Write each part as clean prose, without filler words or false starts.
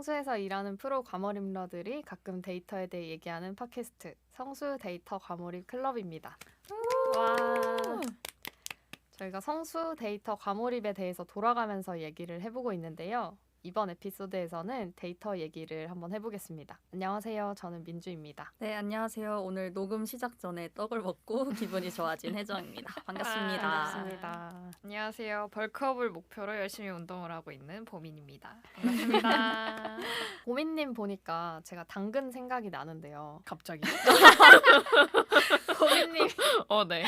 성수에서 일하는 프로 과몰입러들이 가끔 데이터에 대해 얘기하는 팟캐스트 성수 데이터 과몰입 클럽입니다. 와. 저희가 성수 데이터 과몰입에 대해서 돌아가면서 얘기를 해보고 있는데요. 이번 에피소드에서는 데이터 얘기를 한번 해보겠습니다. 안녕하세요. 저는 민주입니다. 네, 안녕하세요. 오늘 녹음 시작 전에 떡을 먹고 기분이 좋아진 혜정입니다. 반갑습니다. 반갑습니다. 안녕하세요. 벌크업을 목표로 열심히 운동을 하고 있는 보민입니다. 반갑습니다. 보민님 보니까 제가 당근 생각이 나는데요. 갑자기? 보민님 네.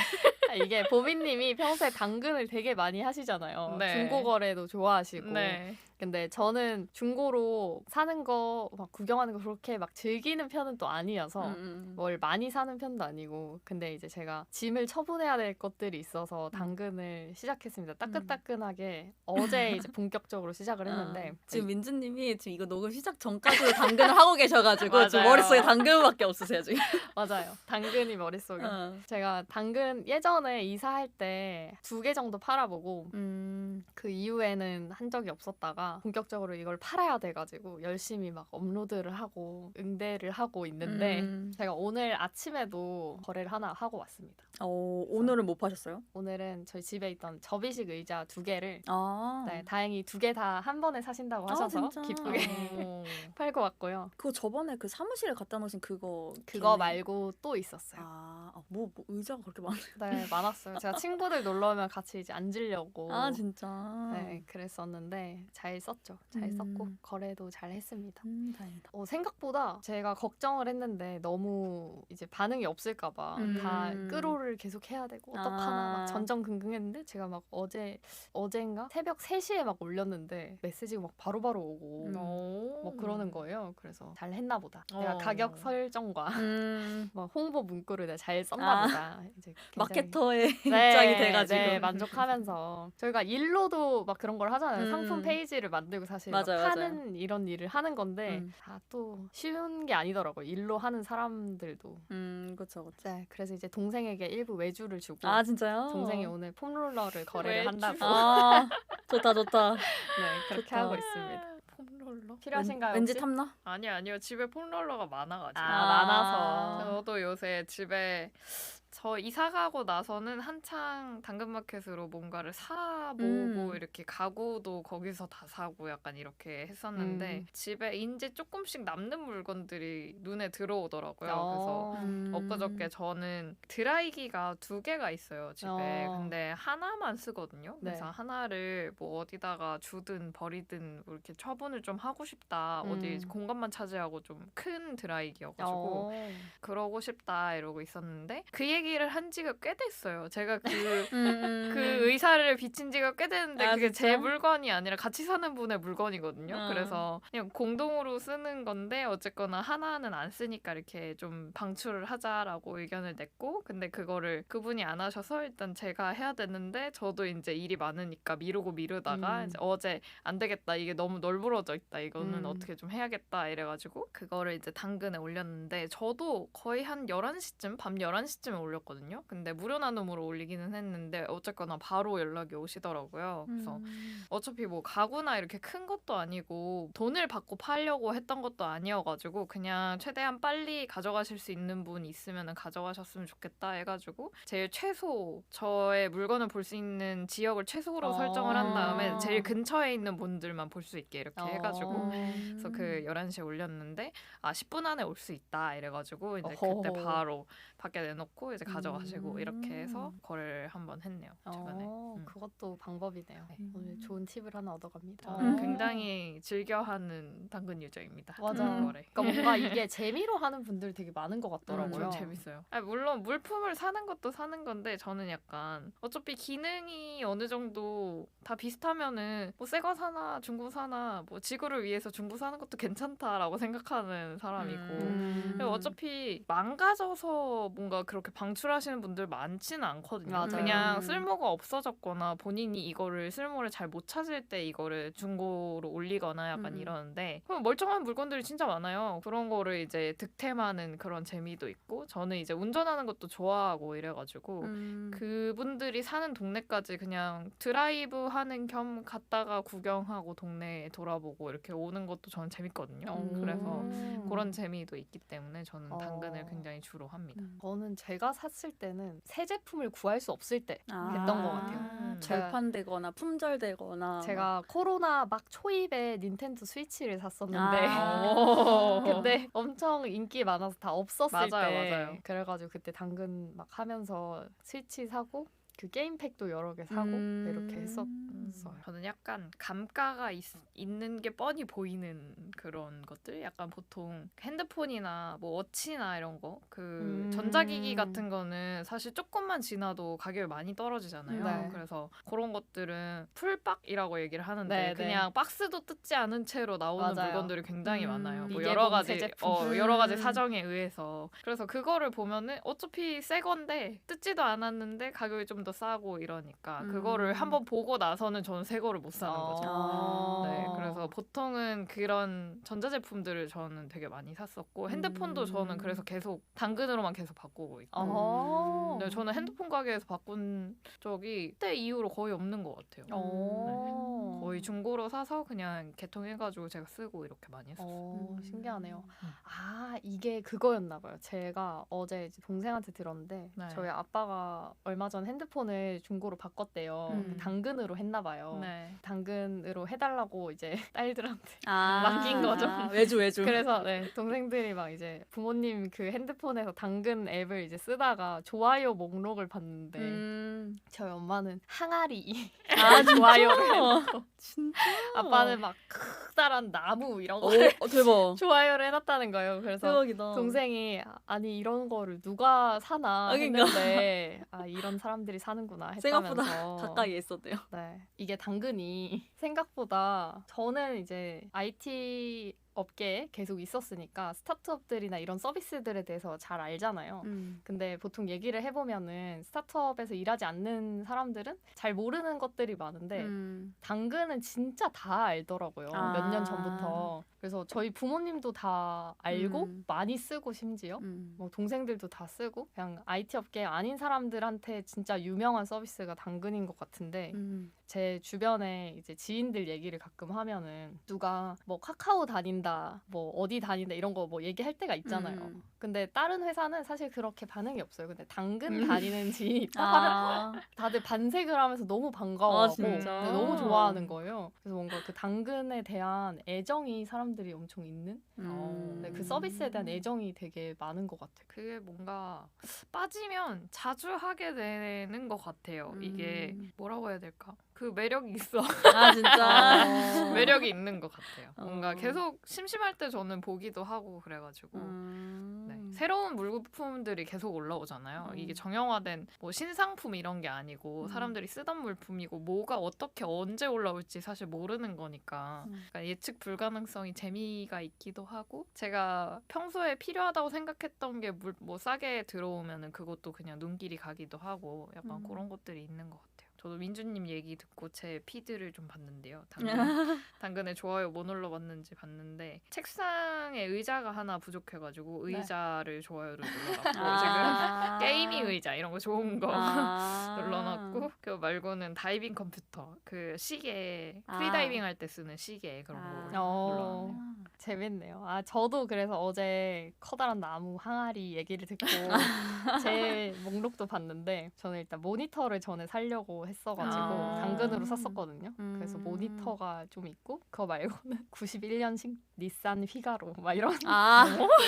이게 보민님이 평소에 당근을 되게 많이 하시잖아요. 네. 중고 거래도 좋아하시고. 네. 근데 저는 중고로 사는 거 막 구경하는 거 그렇게 막 즐기는 편은 또 아니어서 뭘 많이 사는 편도 아니고 근데 이제 제가 짐을 처분해야 될 것들이 있어서 당근을 시작했습니다. 따끈따끈하게 어제 이제 본격적으로 시작을 했는데 지금 민주님이 지금 이거 녹음 시작 전까지도 당근을 하고 계셔가지고 지금 맞아요. 머릿속에 당근밖에 없으세요 지금. 맞아요. 당근이 머릿속에. 제가 당근 예전에 이사할 때 2개 정도 팔아보고 그 이후에는 한 적이 없었다가 본격적으로 이걸 팔아야 돼가지고 열심히 막 업로드를 하고 응대를 하고 있는데 제가 오늘 아침에도 거래를 하나 하고 왔습니다. 오늘은 못 파셨어요? 오늘은 저희 집에 있던 접이식 의자 2개를 아, 네, 다행히 2개 다 한 번에 사신다고 하셔서 진짜? 기쁘게 팔고 왔고요. 그거 저번에 그 사무실에 갖다 놓으신 그거 그거 말고 또 있었어요. 뭐 의자가 그렇게 많아요? 네, 많았어요. 제가 친구들 놀러 오면 같이 이제 앉으려고 진짜. 네, 그랬었는데 잘 썼죠. 잘 썼고 거래도 잘 했습니다. 다행이다. 생각보다 제가 걱정을 했는데 너무 이제 반응이 없을까 봐 다 끌어를 계속 해야 되고 어떡하나 막 전전긍긍했는데 제가 막 어젠가 새벽 3시에 막 올렸는데 메시지가 막 바로바로 오고 뭐 그러는 거예요. 그래서 잘 했나 보다. 내가 가격 설정과 막 홍보 문구를 내가 잘 썼나 보다. 이제 굉장히 마케터의 입장이 돼가지고. 네, 만족하면서 저희가 일로도 막 그런 걸 하잖아요. 상품 페이지를 만들고 사실 막 파는 이런 일을 하는 건데 다 또 쉬운 게 아니더라고요. 일로 하는 사람들도. 그렇죠. 네, 그래서 이제 동생에게 일부 외주를 주고 진짜요? 동생이 오늘 폼롤러를 거래를 한다고. 좋다. 네, 그렇게 좋다. 하고 있습니다. 폼롤러? 필요하신가요? 왠지 혹시? 탐나? 아니요. 집에 폼롤러가 많아가지고. 많아서. 저도 요새 집에 저 이사 가고 나서는 한창 당근마켓으로 뭔가를 사보고 이렇게 가구도 거기서 다 사고 약간 이렇게 했었는데 집에 이제 조금씩 남는 물건들이 눈에 들어오더라고요. 그래서 엊그저께 저는 드라이기가 2개가 있어요 집에. 근데 하나만 쓰거든요. 그래서 하나를 뭐 어디다가 주든 버리든 뭐 이렇게 처분을 좀 하고 싶다. 어디 공간만 차지하고 좀 큰 드라이기여가지고 그러고 싶다 이러고 있었는데 그 얘기를 한 지가 꽤 됐어요. 제가 그 의사를 비친 지가 꽤 됐는데 그게 진짜? 제 물건이 아니라 같이 사는 분의 물건이거든요. 그래서 그냥 공동으로 쓰는 건데 어쨌거나 하나는 안 쓰니까 이렇게 좀 방출을 하자라고 의견을 냈고 근데 그거를 그분이 안 하셔서 일단 제가 해야 됐는데 저도 이제 일이 많으니까 미루다가 이제 어제 안 되겠다. 이게 너무 널브러져 있다. 이거는 어떻게 좀 해야겠다 이래가지고 그거를 이제 당근에 올렸는데 저도 거의 한 11시쯤 밤 11시쯤에 올렸거든요. 근데 무료 나눔으로 올리기는 했는데 어쨌거나 바로 연락이 오시더라고요. 그래서 어차피 뭐 가구나 이렇게 큰 것도 아니고 돈을 받고 팔려고 했던 것도 아니어가지고 그냥 최대한 빨리 가져가실 수 있는 분 있으면 가져가셨으면 좋겠다 해가지고 제일 최소 저의 물건을 볼 수 있는 지역을 최소로 설정을 한 다음에 제일 근처에 있는 분들만 볼 수 있게 이렇게 해가지고 그래서 그 11시에 올렸는데 10분 안에 올 수 있다 이래가지고 이제 그때 바로 밖에 내놓고 이제 가져가시고 이렇게 해서 거래를 한번 했네요. 최근에. 그것도 방법이네요. 오늘 좋은 팁을 하나 얻어갑니다. 굉장히 즐겨하는 당근 유저입니다. 맞아요. 거래. 그러니까 뭔가 이게 재미로 하는 분들 되게 많은 것 같더라고요. 좀 재밌어요. 물론 물품을 사는 것도 사는 건데 저는 약간 어차피 기능이 어느 정도 다 비슷하면은 뭐 새 거 사나 중고 사나 뭐 지구를 위해서 중고 사는 것도 괜찮다라고 생각하는 사람이고 그리고 어차피 망가져서 뭔가 그렇게 방출하시는 분들 많지는 않거든요. 맞아요. 그냥 쓸모가 없어졌거나 본인이 이거를 쓸모를 잘 못 찾을 때 이거를 중고로 올리거나 약간 이러는데 그럼 멀쩡한 물건들이 진짜 많아요. 그런 거를 이제 득템하는 그런 재미도 있고 저는 이제 운전하는 것도 좋아하고 이래가지고 그분들이 사는 동네까지 그냥 드라이브 하는 겸 갔다가 구경하고 동네 돌아보고 이렇게 오는 것도 저는 재밌거든요. 그래서 그런 재미도 있기 때문에 저는 당근을 굉장히 주로 합니다. 저는 제가 샀을 때는 새 제품을 구할 수 없을 때 했던 것 같아요. 절판되거나 품절되거나 제가 코로나 막 초입에 닌텐도 스위치를 샀었는데 근데 엄청 인기 많아서 다 없었을 때 맞아요. 그래가지고 그때 당근 막 하면서 스위치 사고 그 게임팩도 여러 개 사고 이렇게 했었어요. 저는 약간 감가가 있는 게 뻔히 보이는 그런 것들 약간 보통 핸드폰이나 뭐 워치나 이런 거 그 전자기기 같은 거는 사실 조금만 지나도 가격이 많이 떨어지잖아요. 네. 그래서 그런 것들은 풀박이라고 얘기를 하는데 네, 그냥 박스도 뜯지 않은 채로 나오는 맞아요. 물건들이 굉장히 많아요. 뭐 미개봉 여러 가지 새 제품. 여러 가지 사정에 의해서 그래서 그거를 보면은 어차피 새 건데 뜯지도 않았는데 가격이 좀 더 싸고 이러니까 그거를 한번 보고 나서는 저는 새 거를 못 사는 거죠. 네, 그래서 보통은 그런 전자제품들을 저는 되게 많이 샀었고 핸드폰도 저는 그래서 계속 당근으로만 계속 바꾸고 있고 네, 저는 핸드폰 가게에서 바꾼 적이 그때 이후로 거의 없는 것 같아요. 네. 거의 중고로 사서 그냥 개통해가지고 제가 쓰고 이렇게 많이 했었어요. 신기하네요. 아 이게 그거였나 봐요. 제가 어제 이제 동생한테 들었는데 네. 저희 아빠가 얼마 전 핸드폰을 중고로 바꿨대요. 당근으로 했나 봐요. 네. 당근으로 해달라고 이제 딸들한테 맡긴 거죠. 외주. 그래서 네, 동생들이 막 이제 부모님 그 핸드폰에서 당근 앱을 이제 쓰다가 좋아요 목록을 봤는데 저희 엄마는 항아리 좋아요를 해놓고 진짜? 아빠는 막 크다란 나무 이런 거 대박. 좋아요를 해놨다는 거예요. 그래서 대박이다. 동생이 아니 이런 거를 누가 사나 그러니까. 했는데 이런 사람들이 사는구나 했다면서 생각보다 가까이에 있었대요. 네, 이게 당근이 생각보다 저는 이제 IT 업계에 계속 있었으니까 스타트업들이나 이런 서비스들에 대해서 잘 알잖아요. 근데 보통 얘기를 해보면은 스타트업에서 일하지 않는 사람들은 잘 모르는 것들이 많은데 당근은 진짜 다 알더라고요. 몇 년 전부터. 그래서 저희 부모님도 다 알고 많이 쓰고 심지어 뭐 동생들도 다 쓰고 그냥 IT 업계 아닌 사람들한테 진짜 유명한 서비스가 당근인 것 같은데 제 주변에 이제 지인들 얘기를 가끔 하면은 누가 뭐 카카오 다닌다, 뭐 어디 다닌다 이런 거 뭐 얘기할 때가 있잖아요. 근데 다른 회사는 사실 그렇게 반응이 없어요. 근데 당근 다니는 지인이 있다 하면 다들 반색을 하면서 너무 반가워하고 진짜? 너무 좋아하는 거예요. 그래서 뭔가 그 당근에 대한 애정이 사람들이 엄청 있는 네, 그 서비스에 대한 애정이 되게 많은 것 같아요. 그게 뭔가 빠지면 자주 하게 되는 것 같아요. 이게 뭐라고 해야 될까? 그 매력이 있어. 진짜. 매력이 있는 것 같아요. 뭔가 계속 심심할 때 저는 보기도 하고 그래가지고 네. 새로운 물품들이 계속 올라오잖아요. 이게 정형화된 뭐 신상품 이런 게 아니고 사람들이 쓰던 물품이고 뭐가 어떻게 언제 올라올지 사실 모르는 거니까 그러니까 예측 불가능성이 재미가 있기도 하고 제가 평소에 필요하다고 생각했던 게 뭐 싸게 들어오면은 그것도 그냥 눈길이 가기도 하고 약간 그런 것들이 있는 것 같아요. 저도 민주님 얘기 듣고 제 피드를 좀 봤는데요. 당근에 좋아요 뭐 눌러봤는지 봤는데 책상에 의자가 하나 부족해가지고 의자를 좋아요를 눌러놨고 지금 게이밍 의자 이런 거 좋은 거 눌러놨고 그거 말고는 다이빙 컴퓨터 그 시계 프리다이빙 할 때 쓰는 시계 그런 거 눌러놨네요. 재밌네요. 저도 그래서 어제 커다란 나무 항아리 얘기를 듣고 제 목록도 봤는데 저는 일단 모니터를 전에 사려고 했어가지고 당근으로 샀었거든요. 그래서 모니터가 좀 있고 그거 말고는 91년식 닛산 휘가로 막 이런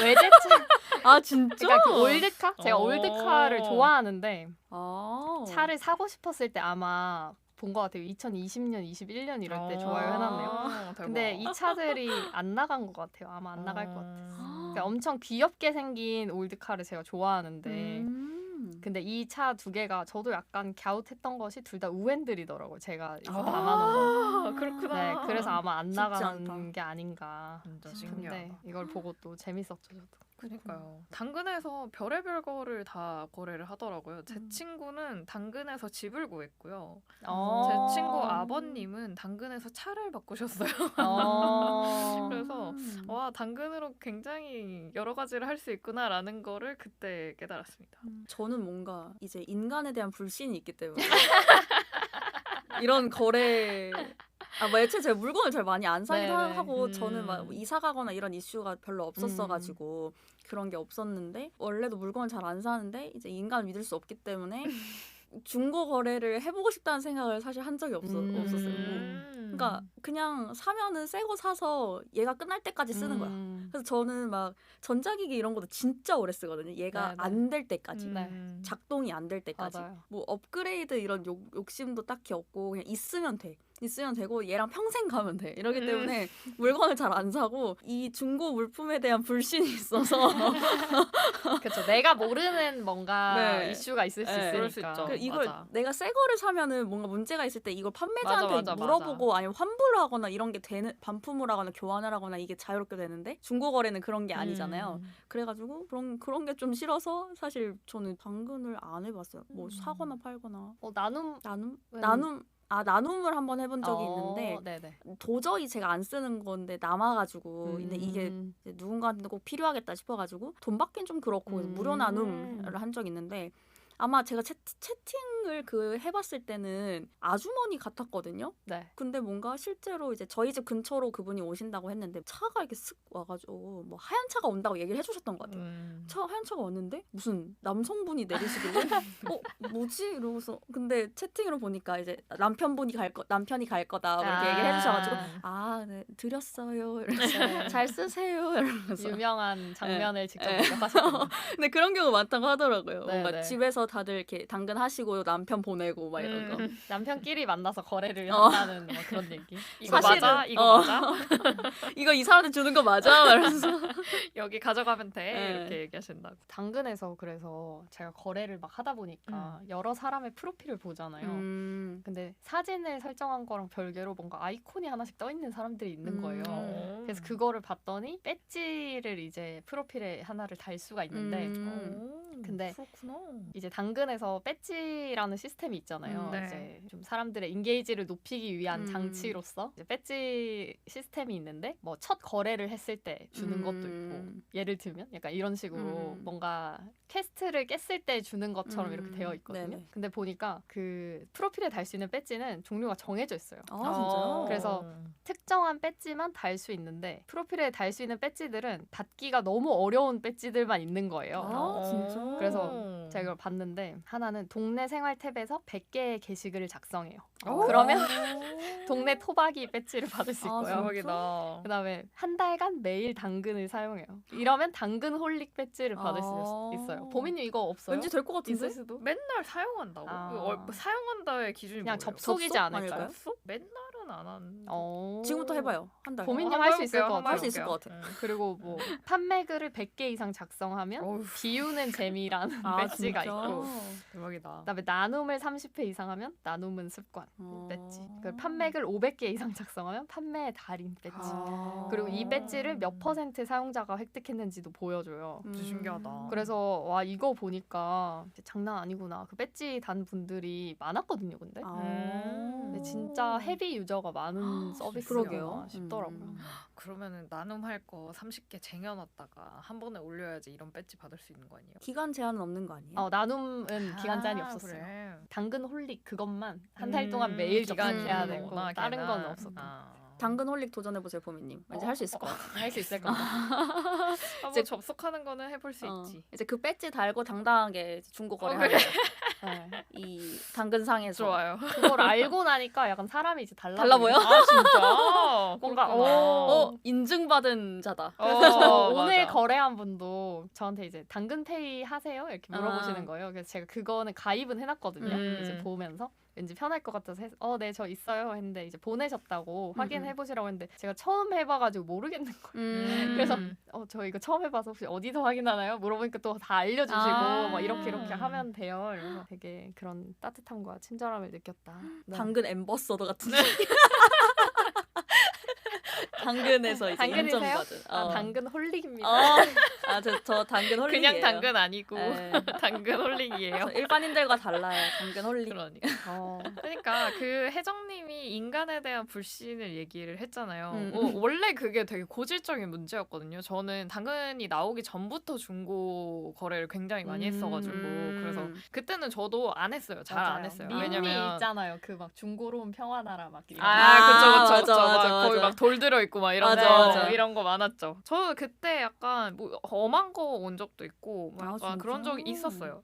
외제차 진짜? 그러니까 그 올드카? 제가 올드카를 좋아하는데 차를 사고 싶었을 때 아마 본 것 같아요. 2020년, 21년 이럴 때 좋아요 해놨네요. 근데 이 차들이 안 나간 것 같아요. 아마 안 나갈 것 같아요. 그러니까 엄청 귀엽게 생긴 올드카를 제가 좋아하는데 근데 이 차 두 개가 저도 약간 갸웃했던 것이 둘 다 우엔들이더라고요. 제가 이거 담아놓은 거. 그렇구나. 네, 그래서 아마 안 쉽지 나가는 않다. 게 아닌가 진짜 싶은데 신기하다. 이걸 보고 또 재밌었죠. 저도. 그러니까요. 당근에서 별의별 거를 다 거래를 하더라고요. 제 음. 친구는 당근에서 집을 구했고요. 어. 제 친구 아버님은 당근에서 차를 바꾸셨어요. 어. 그래서 와, 당근으로 굉장히 여러 가지를 할 수 있구나라는 거를 그때 깨달았습니다. 저는 뭔가 이제 인간에 대한 불신이 있기 때문에 이런 거래 뭐 애초에 제가 물건을 잘 많이 안 사기도 네네. 하고 저는 막 이사 가거나 이런 이슈가 별로 없었어가지고 그런 게 없었는데 원래도 물건을 잘 안 사는데 이제 인간을 믿을 수 없기 때문에 중고 거래를 해보고 싶다는 생각을 사실 한 적이 없었어요. 그러니까 그냥 사면은 새 거 사서 얘가 끝날 때까지 쓰는 거야. 그래서 저는 막 전자기기 이런 것도 진짜 오래 쓰거든요. 얘가 네네. 안 될 때까지. 네. 작동이 안 될 때까지. 맞아요. 뭐 업그레이드 이런 욕심도 딱히 없고 그냥 있으면 돼. 있으면 되고 얘랑 평생 가면 돼. 이러기 때문에 물건을 잘 안 사고 이 중고 물품에 대한 불신이 있어서 그렇죠. 내가 모르는 뭔가 네. 이슈가 있을 수 네. 있으니까. 그럴 수 있죠. 그 이걸 맞아. 내가 새 거를 사면은 뭔가 문제가 있을 때 이걸 판매자한테 맞아. 물어보고 아니면 환불을 하거나 이런 게 되는 반품을 하거나 교환을 하거나 이게 자유롭게 되는데 중고 거래는 그런 게 아니잖아요. 그래가지고 그런 게 좀 싫어서 사실 저는 당근을 안 해봤어요. 뭐 사거나 팔거나 나눔 나눔을 한번 해본 적이 있는데 네네. 도저히 제가 안 쓰는 건데 남아가지고 근데 이게 이제 누군가한테 꼭 필요하겠다 싶어가지고 돈 받긴 좀 그렇고 그래서 무료 나눔을 한 적이 있는데 아마 제가 채팅을 해봤을 때는 아주머니 같았거든요. 네. 근데 뭔가 실제로 이제 저희 집 근처로 그분이 오신다고 했는데 차가 이렇게 쓱 와가지고 뭐 하얀 차가 온다고 얘기를 해주셨던 것 같아요. 하얀 차가 왔는데 무슨 남성분이 내리시길래 뭐지 이러고서 근데 채팅으로 보니까 이제 남편이 갈 거다 뭐 이렇게 얘기를 해주셔가지고 네 드렸어요 이러면서 네. 잘 쓰세요 이러면서 유명한 장면을 직접 네. 목격하셨군요. 근데 그런 경우 많다고 하더라고요. 네, 뭔가 네. 집에서 다들 이렇게 당근 하시고 남편 보내고 막 이런 거. 남편끼리 만나서 거래를 한다는 뭐 그런 얘기. 이거 사실은- 맞아? 이거 맞아? 이거 이 사람한테 주는 거 맞아? 이러면서 여기 가져가면 돼. 네. 이렇게 얘기하신다고. 당근에서 그래서 제가 거래를 막 하다 보니까 여러 사람의 프로필을 보잖아요. 근데 사진을 설정한 거랑 별개로 뭔가 아이콘이 하나씩 떠 있는 사람들이 있는 거예요. 그래서 그거를 봤더니 배지를 이제 프로필에 하나를 달 수가 있는데 근데 그렇구나. 이제 당근에서 배지라는 시스템이 있잖아요. 네. 이제 좀 사람들의 인게이지를 높이기 위한 장치로서 이제 배지 시스템이 있는데 뭐 첫 거래를 했을 때 주는 것도 있고 예를 들면 약간 이런 식으로 뭔가 퀘스트를 깼을 때 주는 것처럼 이렇게 되어 있거든요. 네네. 근데 보니까 그 프로필에 달 수 있는 배지는 종류가 정해져 있어요. 진짜요? 그래서 특정한 배지만 달 수 있는데 프로필에 달 수 있는 배지들은 닫기가 너무 어려운 배지들만 있는 거예요. 진짜? 그래서 제가 이걸 봤는데 하나는 동네 생활 탭에서 100개의 게시글을 작성해요. 오. 그러면 동네 토박이 배지를 받을 수 아, 있고요. 진짜? 대박이다. 그다음에 한 달간 매일 당근을 사용해요. 이러면 당근 홀릭 배지를 받을 수 있어요. 보민님 이거 없어요? 왠지 될 것 같은데? 있을 수도? 맨날 사용한다고? 사용한다의 기준이 그냥 뭐예요? 접속이지 접속? 않을까요? 아닐까요? 접속? 맨날은 안 하는. 지금부터 해봐요. 한 달. 보민님 한번 할 수 있을 해볼게요. 것 한번 같아요. 할 수 있을 것 같아. 그리고 뭐 판매글을 100개 이상 작성하면 어휴, 비우는 재미라는 배지가 있고 대박이다. 그다음에 나눔을 30회 이상 하면 나눔은 습관 배지. 그 아. 판매글 500개 이상 작성하면 판매의 달인 배지. 그리고 이 배지를 몇 % 사용자가 획득했는지도 보여줘요. 진짜 신기하다. 그래서 와 이거 보니까 장난 아니구나. 그 배지 단 분들이 많았거든요. 근데 근데 진짜 헤비 유저가 많은 서비스구나 그러게요. 싶더라고요. 그러면은 나눔할 거 30개 쟁여놨다가 한 번에 올려야지 이런 배지 받을 수 있는 거 아니에요? 기간 제한은 없는 거 아니에요? 나눔은 기간 제한이 없었어요. 그래. 당근 홀릭 그것만 한 달 동안 매일 기간 접속해야 제한이 되고 있구나, 다른 걔는. 건 없었고 당근 홀릭 도전해보세요, 보미님. 왠지 할 수 있을 것 같아. 할 수 있을 것 같아요. 뭐 접속하는 거는 해볼 수 있지. 이제 그 배지 달고 당당하게 중고 거래 그래. 하는 이 당근상에서. 좋아요. 그걸 알고 나니까 약간 사람이 이제 달라 보여? 아 진짜? 뭔가 그렇구나. 인증받은 자다. 그래서 오늘 맞아. 거래한 분도 저한테 이제 당근페이 하세요? 이렇게 물어보시는 아. 거예요. 그래서 제가 그거는 가입은 해놨거든요. 이제 보면서 왠지 편할 것 같아서 네, 저 있어요 했는데 이제 보내셨다고 확인해보시라고 했는데 제가 처음 해봐가지고 모르겠는 거예요. 그래서 저 이거 처음 해봐서 혹시 어디서 확인하나요? 물어보니까 또 다 알려주시고 막 이렇게 하면 돼요. 그래서 되게 그런 따뜻함과 친절함을 느꼈다. 네. 당근 엠버서더 같은. 당근에서 이제 당근이세요? 인정받은. 당근 홀릭입니다. 저 당근 홀릭이에요. 그냥 당근 아니고 네. 당근 홀릭이에요. 저 일반인들과 달라요. 당근 홀릭. 그러니까. 그러니까 그 혜정님이 인간에 대한 불신을 얘기를 했잖아요. 원래 그게 되게 고질적인 문제였거든요. 저는 당근이 나오기 전부터 중고 거래를 굉장히 많이 했어가지고 그래서 그때는 저도 안 했어요. 잘 안 했어요. 밈이 왜냐면 있잖아요. 그 막 중고로운 평화나라 막 이런. 그쵸. 맞아. 거기 막 돌 들어 있고 막 이런 맞아. 이런 거 많았죠. 저는 그때 약간 뭐 엄한 거 온 적도 있고 뭐 아, 약간 진짜? 그런 적이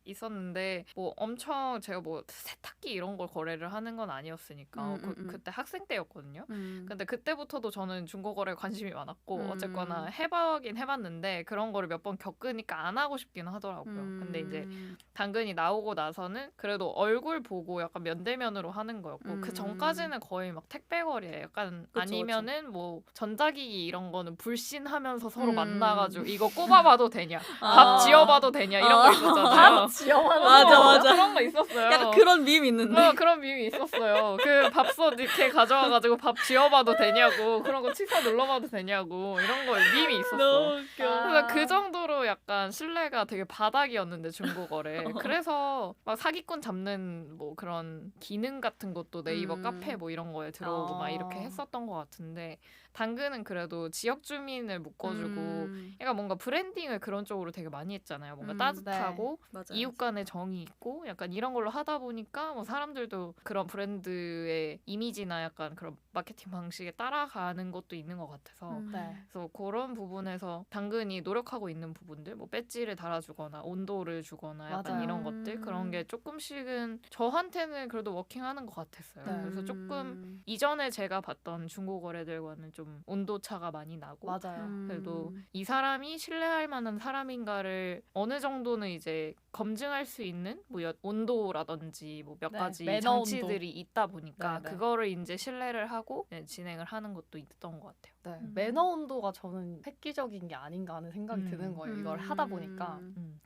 있었는데 뭐 엄청 제가 뭐 세탁기 이런 걸 거래를 하는 건 아니었으니까 그때 학생 때였거든요. 근데 그때부터도 저는 중고 거래에 관심이 많았고 어쨌거나 해보긴 해봤는데 그런 거를 몇 번 겪으니까 안 하고 싶긴 하더라고요. 근데 이제 당근이 나오고 나서는 그래도 얼굴 보고 약간 면대면으로 하는 거였고 그 전까지는 거의 막 택배 거래 약간 그쵸, 아니면은 뭐 전자기기 이런 거는 불신하면서 서로 만나가지고 이거 꼽아봐도 되냐 밥 지어봐도 되냐 이런 거 있었잖아요. 지어봐도 맞아. 그런 거 있었어요. 약간 그런 밈 있는데. 그런 밈이 있었어요. 그 밥솥 이렇게 가져와가지고 밥 지어봐도 되냐고 그런 거 취사 눌러봐도 되냐고 이런 거 밈이 있었어. 너무 웃겨. 그래서 그 정도로 약간 신뢰가 되게 바닥이었는데 중고거래. 그래서 막 사기꾼 잡는 뭐 그런 기능 같은 것도 네이버 카페 뭐 이런 거에 들어오고 막 이렇게 했었던 것 같은데 당근은 그래도 지역 주민을 묶어주고 약간 뭔가 브랜딩을 그런 쪽으로 되게 많이 했잖아요. 뭔가 따뜻하고 맞아요. 이웃 간의 정이 있고 약간 이런 걸로 하다 보니까 뭐 사람들도 그런 브랜드의 이미지나 약간 그런 마케팅 방식에 따라가는 것도 있는 것 같아서 그래서 그런 부분에서 당근이 노력하고 있는 부분들 뭐 배지를 달아주거나 온도를 주거나 약간 맞아요. 이런 것들 그런 게 조금씩은 저한테는 그래도 워킹하는 것 같았어요. 그래서 조금 이전에 제가 봤던 중고 거래들과는 좀 온도 차가 많이 나고 맞아요. 그래도 이 사람이 신뢰할 만한 사람인가를 어느 정도는 이제 검증할 수 있는 뭐 온도라든지 뭐 몇 가지 매너 장치들이 있다 보니까 네. 그거를 이제 신뢰를 하고 진행을 하는 것도 있던 것 같아요. 매너 온도가 저는 획기적인 게 아닌가 하는 생각이 드는 거예요. 이걸 하다 보니까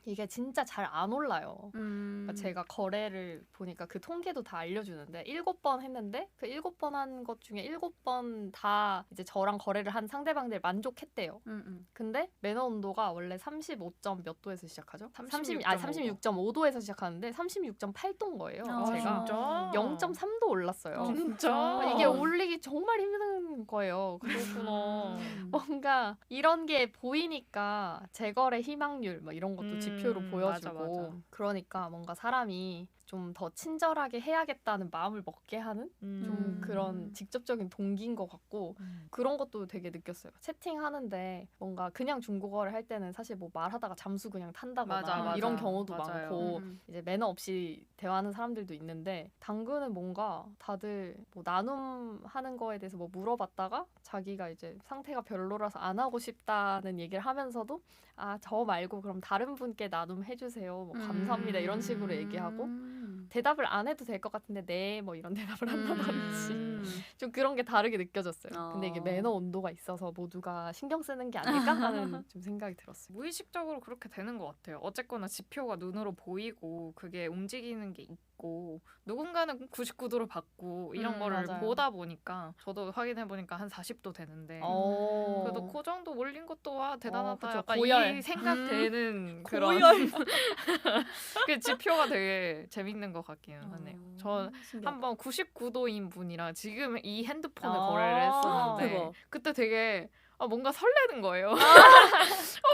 이게 진짜 잘 안 올라요. 그러니까 제가 거래를 보니까 그 통계도 다 알려주는데 7번 했는데 그 7번 한 것 중에 7번 다 이제 저랑 거래를 한 상대방들 만족했대요. 근데 매너 온도가 원래 35점 몇 도에서 시작하죠? 36.5도에서 시작하는데 36.8도인 거예요. 제가 진짜? 0.3도 올랐어요. 진짜? 이게 올리기 정말 힘든 거예요. 그렇구나. 뭔가 이런 게 보이니까 재거래 희망률 뭐 이런 것도 지표로 보여주고 맞아. 그러니까 뭔가 사람이 좀 더 친절하게 해야겠다는 마음을 먹게 하는 좀 그런 직접적인 동기인 것 같고 그런 것도 되게 느꼈어요. 채팅하는데 뭔가 그냥 중고거래 할 때는 사실 뭐 말하다가 잠수 그냥 탄다거나 맞아. 이런 경우도 맞아요. 많고 이제 매너 없이 대화하는 사람들도 있는데 당근은 뭔가 다들 뭐 나눔하는 거에 대해서 뭐 물어봤다가 자기가 이제 상태가 별로라서 안 하고 싶다는 얘기를 하면서도 저 말고 그럼 다른 분께 나눔해주세요. 뭐 감사합니다. 이런 식으로 얘기하고 대답을 안 해도 될 것 같은데 네 뭐 이런 대답을 한다든지 좀 그런 게 다르게 느껴졌어요. 근데 이게 매너 온도가 있어서 모두가 신경 쓰는 게 아닐까 하는 좀 생각이 들었어요. 무의식적으로 그렇게 되는 것 같아요. 어쨌거나 지표가 눈으로 보이고 그게 움직이는 게 있고 누군가는 99도로 받고 이런 거를 맞아요. 보다 보니까 저도 확인해보니까 한 40도 되는데 그래도 그 정도 올린 것도 와 대단하다 그쵸. 약간 고열. 이 생각되는 그런 그 지표가 되게 재밌는 것 같기는 하네요. 저 한번 99도인 분이랑 지금 이 핸드폰을 거래를 했었는데 대박. 그때 되게 뭔가 설레는 거예요.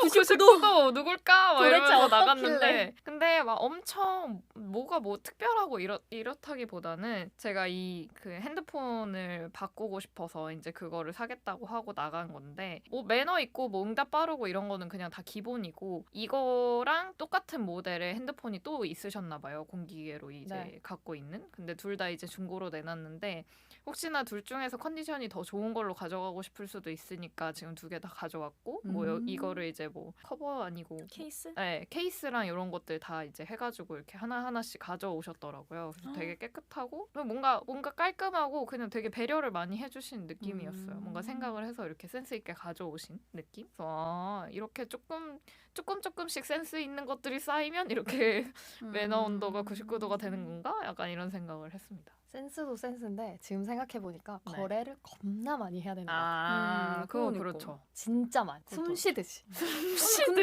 99도. 누굴까? 막 도대체 이러면서 어떻길래. 나갔는데 근데 막 엄청 뭐가 뭐 특별하고 이렇다기보다는 제가 이 그 핸드폰을 바꾸고 싶어서 이제 그거를 사겠다고 하고 나간 건데 뭐 매너 있고 뭐 응답 빠르고 이런 거는 그냥 다 기본이고 이거랑 똑같은 모델의 핸드폰이 또 있으셨나 봐요. 공기계로 이제 갖고 있는. 근데 둘 다 이제 중고로 내놨는데 혹시나 둘 중에서 컨디션이 더 좋은 걸로 가져가고 싶을 수도 있으니까 지금 2개 다 가져왔고 뭐 이거를 이제 뭐 커버 아니고 케이스? 네, 케이스랑 이런 것들 다 이제 해가지고 이렇게 하나하나씩 가져오셨더라고요. 그래서 되게 깨끗하고 뭔가 깔끔하고 그냥 되게 배려를 많이 해주신 느낌이었어요. 뭔가 생각을 해서 이렇게 센스 있게 가져오신 느낌. 그래서 이렇게 조금씩 센스 있는 것들이 쌓이면 이렇게 매너 온도가 99도가 되는 건가? 약간 이런 생각을 했습니다. 센스도 센스인데 지금 생각해 보니까 네. 거래를 겁나 많이 해야 되는 것 같아요. 그건 그러니까. 그렇죠. 진짜 많이. 그것도. 숨 쉬듯이. 근데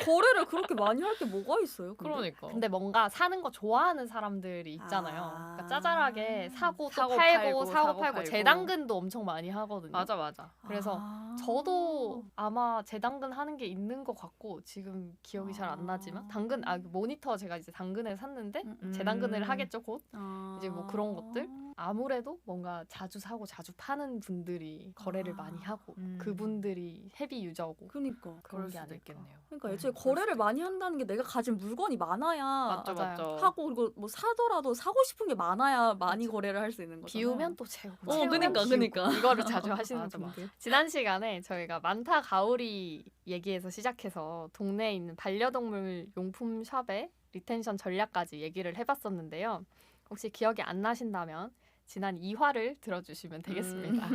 거래를 그렇게 많이 할 게 뭐가 있어요? 근데? 그러니까. 근데 뭔가 사는 거 좋아하는 사람들이 있잖아요. 아. 그러니까 짜잘하게 사고 또 사고 팔고 팔고, 사고 사고 팔고 팔고. 재당근도 엄청 많이 하거든요. 맞아. 그래서 저도 아마 재당근 하는 게 있는 것 같고 지금 기억이 잘 안 나지만 당근 모니터 제가 이제 당근을 샀는데 재당근을 하겠죠 곧. 이제 뭐 그런 것들 아무래도 뭔가 자주 사고 자주 파는 분들이 거래를 많이 하고 그분들이 헤비 유저고 그러니까. 그런 그럴 게 수도 아닐까. 있겠네요. 그러니까 애초에 거래를 많이 한다는 게 내가 가진 물건이 많아야 맞죠. 하고 그리고 뭐 사더라도 사고 싶은 게 많아야 많이 거래를 할 수 있는 거잖아. 비우면 또 채우고 그러니까, 비우고. 그러니까. 이거를 자주 하시는 맞아, 분들. 지난 시간에 저희가 만타 가오리 얘기에서 시작해서 동네에 있는 반려동물 용품 샵의 리텐션 전략까지 얘기를 해봤었는데요. 혹시 기억이 안 나신다면 지난 2화를 들어주시면 되겠습니다.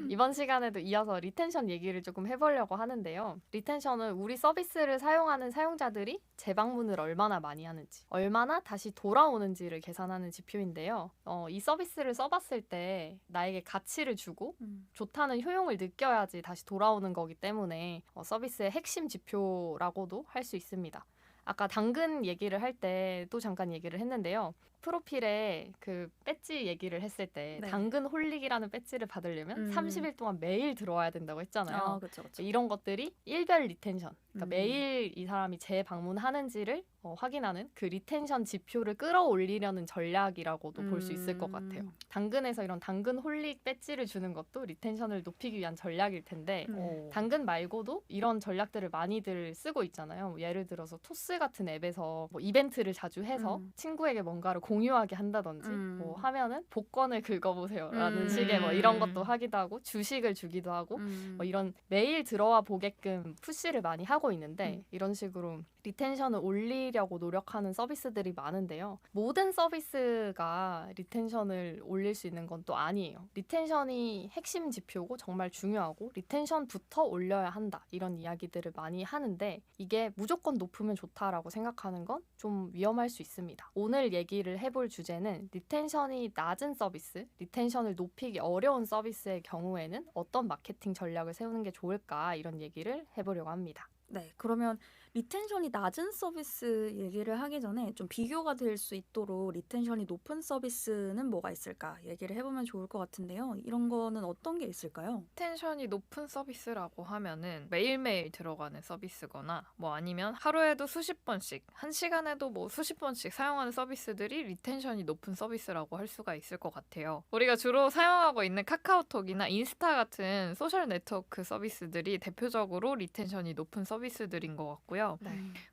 이번 시간에도 이어서 리텐션 얘기를 조금 해보려고 하는데요. 리텐션은 우리 서비스를 사용하는 사용자들이 재방문을 얼마나 많이 하는지, 얼마나 다시 돌아오는지를 계산하는 지표인데요. 이 서비스를 써봤을 때 나에게 가치를 주고 좋다는 효용을 느껴야지 다시 돌아오는 거기 때문에 서비스의 핵심 지표라고도 할 수 있습니다. 아까 당근 얘기를 할 때 또 잠깐 얘기를 했는데요. 프로필에 그 배지 얘기를 했을 때 네. 당근 홀릭이라는 배지를 받으려면 30일 동안 매일 들어와야 된다고 했잖아요. 그렇죠. 이런 것들이 일별 리텐션, 그러니까 매일 이 사람이 재방문하는지를 확인하는 그 리텐션 지표를 끌어올리려는 전략이라고도 볼 수 있을 것 같아요. 당근에서 이런 당근 홀릭 배지를 주는 것도 리텐션을 높이기 위한 전략일 텐데 당근 말고도 이런 전략들을 많이들 쓰고 있잖아요. 뭐 예를 들어서 토스 같은 앱에서 뭐 이벤트를 자주 해서 친구에게 뭔가를 공유하게 한다든지 뭐 하면은 복권을 긁어보세요라는 식의 뭐 이런 것도 하기도 하고 주식을 주기도 하고 뭐 이런 매일 들어와 보게끔 푸시를 많이 하고 있는데 이런 식으로 리텐션을 올리려고 노력하는 서비스들이 많은데요. 모든 서비스가 리텐션을 올릴 수 있는 건 또 아니에요. 리텐션이 핵심 지표고 정말 중요하고 리텐션부터 올려야 한다. 이런 이야기들을 많이 하는데 이게 무조건 높으면 좋다라고 생각하는 건 좀 위험할 수 있습니다. 오늘 얘기를 해볼 주제는 리텐션이 낮은 서비스, 리텐션을 높이기 어려운 서비스의 경우에는 어떤 마케팅 전략을 세우는 게 좋을까 이런 얘기를 해보려고 합니다. 네, 그러면 리텐션이 낮은 서비스 얘기를 하기 전에 좀 비교가 될 수 있도록 리텐션이 높은 서비스는 뭐가 있을까 얘기를 해보면 좋을 것 같은데요. 이런 거는 어떤 게 있을까요? 텐션이 높은 서비스라고 하면은 매일매일 들어가는 서비스거나 뭐 아니면 하루에도 수십 번씩, 한 시간에도 뭐 수십 번씩 사용하는 서비스들이 리텐션이 높은 서비스라고 할 수가 있을 것 같아요. 우리가 주로 사용하고 있는 카카오톡이나 인스타 같은 소셜 네트워크 서비스들이 대표적으로 리텐션이 높은 서비스들인 것 같고요.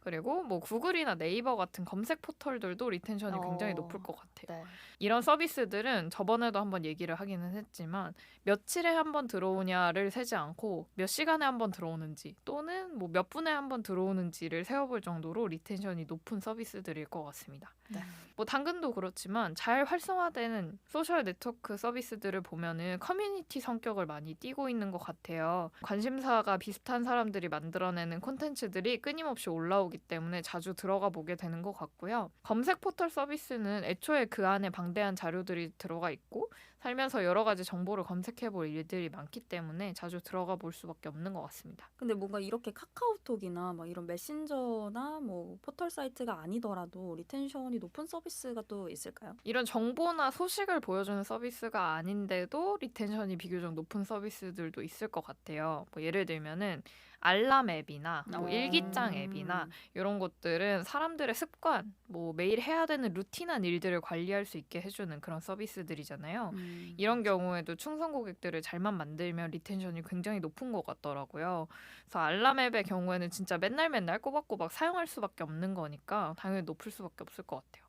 그리고 뭐 구글이나 네이버 같은 검색 포털들도 리텐션이 굉장히 높을 것 같아요. 네. 이런 서비스들은 저번에도 한번 얘기를 하기는 했지만 며칠에 한 번 들어오냐를 세지 않고 몇 시간에 한 번 들어오는지 또는 뭐 몇 분에 한 번 들어오는지를 세어볼 정도로 리텐션이 높은 서비스들일 것 같습니다. 네. 뭐 당근도 그렇지만 잘 활성화되는 소셜 네트워크 서비스들을 보면은 커뮤니티 성격을 많이 띠고 있는 것 같아요. 관심사가 비슷한 사람들이 만들어내는 콘텐츠들이 끊임없이 올라오기 때문에 자주 들어가 보게 되는 것 같고요. 검색 포털 서비스는 애초에 그 안에 방대한 자료들이 들어가 있고 살면서 여러 가지 정보를 검색해볼 일들이 많기 때문에 자주 들어가 볼 수밖에 없는 것 같습니다. 근데 뭔가 이렇게 카카오톡이나 막 이런 메신저나 뭐 포털 사이트가 아니더라도 리텐션이 높은 서비스가 또 있을까요? 이런 정보나 소식을 보여주는 서비스가 아닌데도 리텐션이 비교적 높은 서비스들도 있을 것 같아요. 뭐 예를 들면은 알람 앱이나 뭐 일기장 앱이나 이런 것들은 사람들의 습관, 뭐 매일 해야 되는 루틴한 일들을 관리할 수 있게 해주는 그런 서비스들이잖아요. 이런 경우에도 충성 고객들을 잘만 만들면 리텐션이 굉장히 높은 것 같더라고요. 그래서 알람 앱의 경우에는 진짜 맨날 꼬박꼬박 사용할 수밖에 없는 거니까 당연히 높을 수밖에 없을 것 같아요.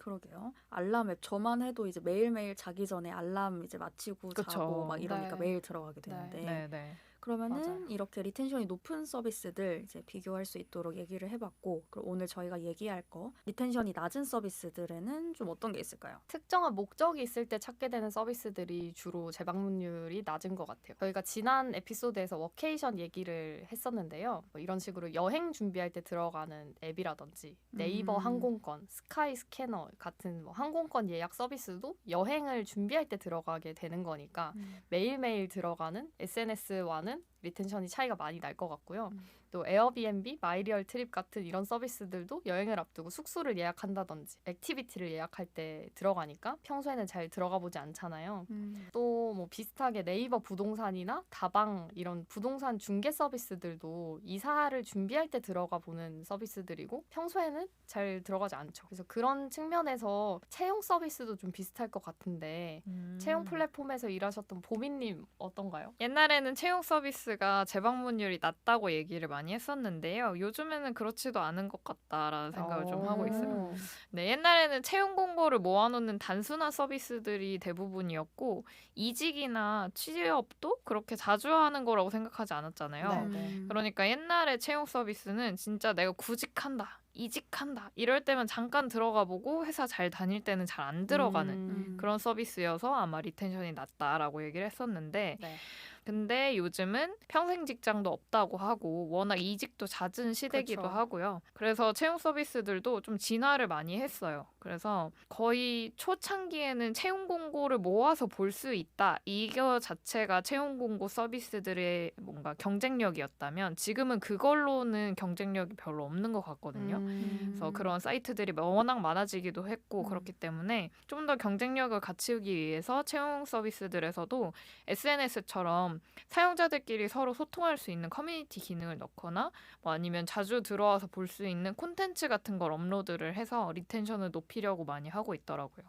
그러게요. 알람 앱 저만 해도 이제 매일매일 자기 전에 알람 이제 맞추고 그쵸. 자고 막 이러니까 네. 매일 들어가게 되는데 네. 그러면은 맞아요. 이렇게 리텐션이 높은 서비스들 이제 비교할 수 있도록 얘기를 해봤고, 그럼 오늘 저희가 얘기할 거 리텐션이 낮은 서비스들에는 좀 어떤 게 있을까요? 특정한 목적이 있을 때 찾게 되는 서비스들이 주로 재방문율이 낮은 것 같아요. 저희가 지난 에피소드에서 워케이션 얘기를 했었는데요. 뭐 이런 식으로 여행 준비할 때 들어가는 앱이라든지 네이버 항공권, 스카이 스캐너 같은 뭐 항공권 예약 서비스도 여행을 준비할 때 들어가게 되는 거니까 매일매일 들어가는 SNS와는 리텐션이 차이가 많이 날 것 같고요. 또 에어비앤비, 마이리얼 트립 같은 이런 서비스들도 여행을 앞두고 숙소를 예약한다든지 액티비티를 예약할 때 들어가니까 평소에는 잘 들어가 보지 않잖아요. 또 뭐 비슷하게 네이버 부동산이나 다방 이런 부동산 중개 서비스들도 이사를 준비할 때 들어가 보는 서비스들이고 평소에는 잘 들어가지 않죠. 그래서 그런 측면에서 채용 서비스도 좀 비슷할 것 같은데 채용 플랫폼에서 일하셨던 보미님 어떤가요? 옛날에는 채용 서비스가 재방문율이 낮다고 얘기를 많이 했었는데요. 요즘에는 그렇지도 않은 것 같다라는 생각을 좀 하고 있어요. 네, 옛날에는 채용 공고를 모아놓는 단순한 서비스들이 대부분이었고 이직이나 취업도 그렇게 자주 하는 거라고 생각하지 않았잖아요. 네. 그러니까 옛날에 채용 서비스는 진짜 내가 구직한다, 이직한다 이럴 때만 잠깐 들어가 보고 회사 잘 다닐 때는 잘 안 들어가는 그런 서비스여서 아마 리텐션이 낮다라고 얘기를 했었는데 네. 근데 요즘은 평생 직장도 없다고 하고 워낙 이직도 잦은 시대기도 그렇죠. 하고요. 그래서 채용 서비스들도 좀 진화를 많이 했어요. 그래서 거의 초창기에는 채용 공고를 모아서 볼 수 있다. 이거 자체가 채용 공고 서비스들의 뭔가 경쟁력이었다면 지금은 그걸로는 경쟁력이 별로 없는 것 같거든요. 그래서 그런 사이트들이 워낙 많아지기도 했고 그렇기 때문에 좀 더 경쟁력을 갖추기 위해서 채용 서비스들에서도 SNS처럼 사용자들끼리 서로 소통할 수 있는 커뮤니티 기능을 넣거나 뭐 아니면 자주 들어와서 볼 수 있는 콘텐츠 같은 걸 업로드를 해서 리텐션을 높이려고 많이 하고 있더라고요.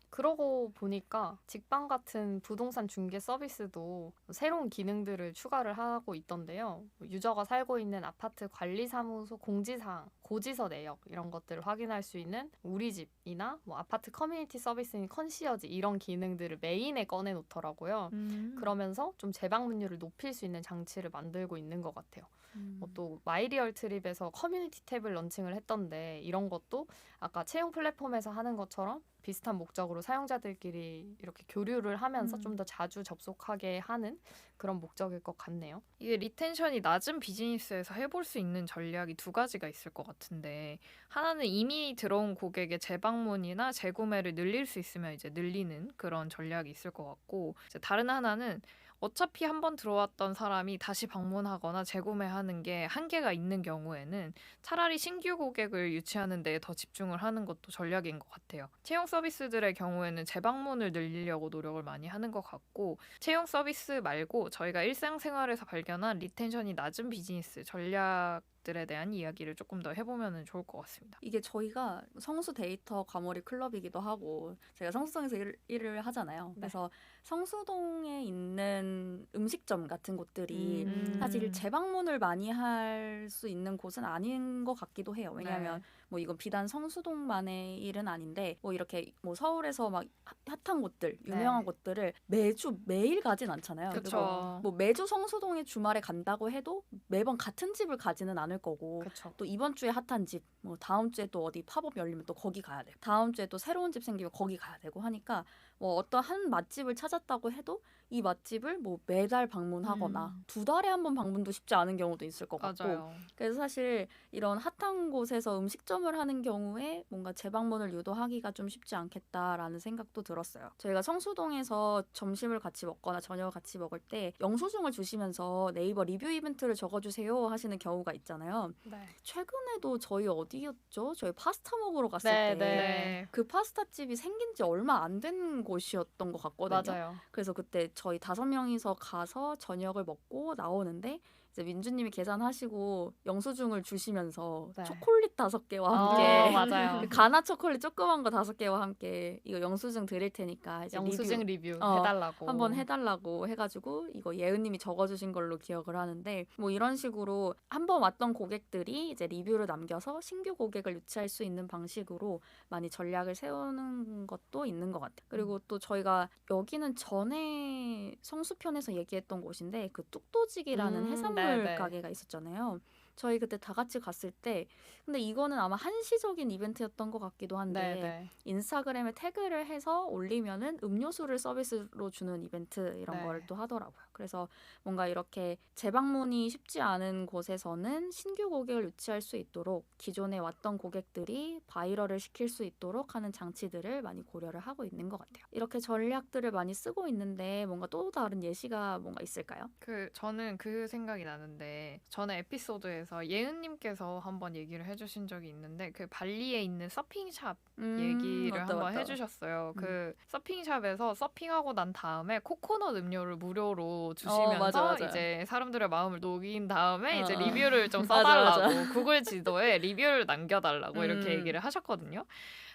그러고 보니까 직방 같은 부동산 중개 서비스도 새로운 기능들을 추가를 하고 있던데요. 유저가 살고 있는 아파트 관리사무소 공지사항, 고지서 내역 이런 것들을 확인할 수 있는 우리 집이나 뭐 아파트 커뮤니티 서비스인 컨시어지 이런 기능들을 메인에 꺼내 놓더라고요. 그러면서 좀 재방문율을 높일 수 있는 장치를 만들고 있는 것 같아요. 또 마이리얼 트립에서 커뮤니티 탭을 런칭을 했던데 이런 것도 아까 채용 플랫폼에서 하는 것처럼 비슷한 목적으로 사용자들끼리 이렇게 교류를 하면서 좀 더 자주 접속하게 하는 그런 목적일 것 같네요. 이게 리텐션이 낮은 비즈니스에서 해볼 수 있는 전략이 두 가지가 있을 것 같은데 하나는 이미 들어온 고객의 재방문이나 재구매를 늘릴 수 있으면 이제 늘리는 그런 전략이 있을 것 같고 이제 다른 하나는 어차피 한번 들어왔던 사람이 다시 방문하거나 재구매하는 게 한계가 있는 경우에는 차라리 신규 고객을 유치하는 데 더 집중을 하는 것도 전략인 것 같아요. 채용 서비스들의 경우에는 재방문을 늘리려고 노력을 많이 하는 것 같고 채용 서비스 말고 저희가 일상생활에서 발견한 리텐션이 낮은 비즈니스 전략들에 대한 이야기를 조금 더 해보면 좋을 것 같습니다. 이게 저희가 성수 데이터 과몰입 클럽이기도 하고 제가 성수동에서 일을 하잖아요. 그래서 성수동에 있는 음식점 같은 곳들이 사실 재방문을 많이 할 수 있는 곳은 아닌 것 같기도 해요. 왜냐하면 뭐 이건 비단 성수동만의 일은 아닌데 뭐 이렇게 뭐 서울에서 막 핫한 곳들, 유명한 곳들을 매일 가진 않잖아요. 그렇죠. 뭐 매주 성수동에 주말에 간다고 해도 매번 같은 집을 가지는 않을 거고 그쵸. 또 이번 주에 핫한 집, 뭐 다음 주에 또 어디 팝업 열리면 또 거기 가야 되고 다음 주에 또 새로운 집 생기면 거기 가야 되고 하니까 뭐 어떤 한 맛집을 찾았다고 해도 이 맛집을 뭐 매달 방문하거나 2달에 한 번 방문도 쉽지 않은 경우도 있을 것 같고 맞아요. 그래서 사실 이런 핫한 곳에서 음식점을 하는 경우에 뭔가 재방문을 유도하기가 좀 쉽지 않겠다라는 생각도 들었어요. 저희가 성수동에서 점심을 같이 먹거나 저녁을 같이 먹을 때 영수증을 주시면서 네이버 리뷰 이벤트를 적어주세요 하시는 경우가 있잖아요. 네. 최근에도 저희 어디였죠? 저희 파스타 먹으러 갔을 네, 때 네. 그 파스타집이 생긴 지 얼마 안 된 곳이었던 것 같거든요. 맞아요. 그래서 그때 저희 5명이서 가서 저녁을 먹고 나오는데 이제 민주님이 계산하시고 영수증을 주시면서 네. 초콜릿 5개와 함께 맞아요. 그 가나 초콜릿 조그만 거 5개와 함께 이거 영수증 드릴 테니까 이제 영수증 리뷰 어, 해달라고. 한번 해달라고 해가지고 이거 예은님이 적어주신 걸로 기억을 하는데 뭐 이런 식으로 한번 왔던 고객들이 이제 리뷰를 남겨서 신규 고객을 유치할 수 있는 방식으로 많이 전략을 세우는 것도 있는 것 같아요. 그리고 또 저희가 여기는 전에 성수편에서 얘기했던 곳인데 그 뚝도직이라는 해산물 네네. 가게가 있었잖아요. 저희 그때 다 같이 갔을 때 근데 이거는 아마 한시적인 이벤트였던 것 같기도 한데 네네. 인스타그램에 태그를 해서 올리면은 음료수를 서비스로 주는 이벤트 이런 네. 걸 또 하더라고요. 그래서 뭔가 이렇게 재방문이 쉽지 않은 곳에서는 신규 고객을 유치할 수 있도록 기존에 왔던 고객들이 바이럴을 시킬 수 있도록 하는 장치들을 많이 고려를 하고 있는 것 같아요. 이렇게 전략들을 많이 쓰고 있는데 뭔가 또 다른 예시가 뭔가 있을까요? 저는 그 생각이 나는데 전에 에피소드에서 예은님께서 한번 얘기를 해주신 적이 있는데 그 발리에 있는 서핑샵 얘기를 맞다, 한번 맞다. 해주셨어요. 그 서핑샵에서 서핑하고 난 다음에 코코넛 음료를 무료로 주시면서 맞아. 이제 사람들의 마음을 녹인 다음에 이제 어. 리뷰를 좀 맞아, 써달라고 맞아. 구글 지도에 리뷰를 남겨달라고 이렇게 음. 얘기를 하셨거든요.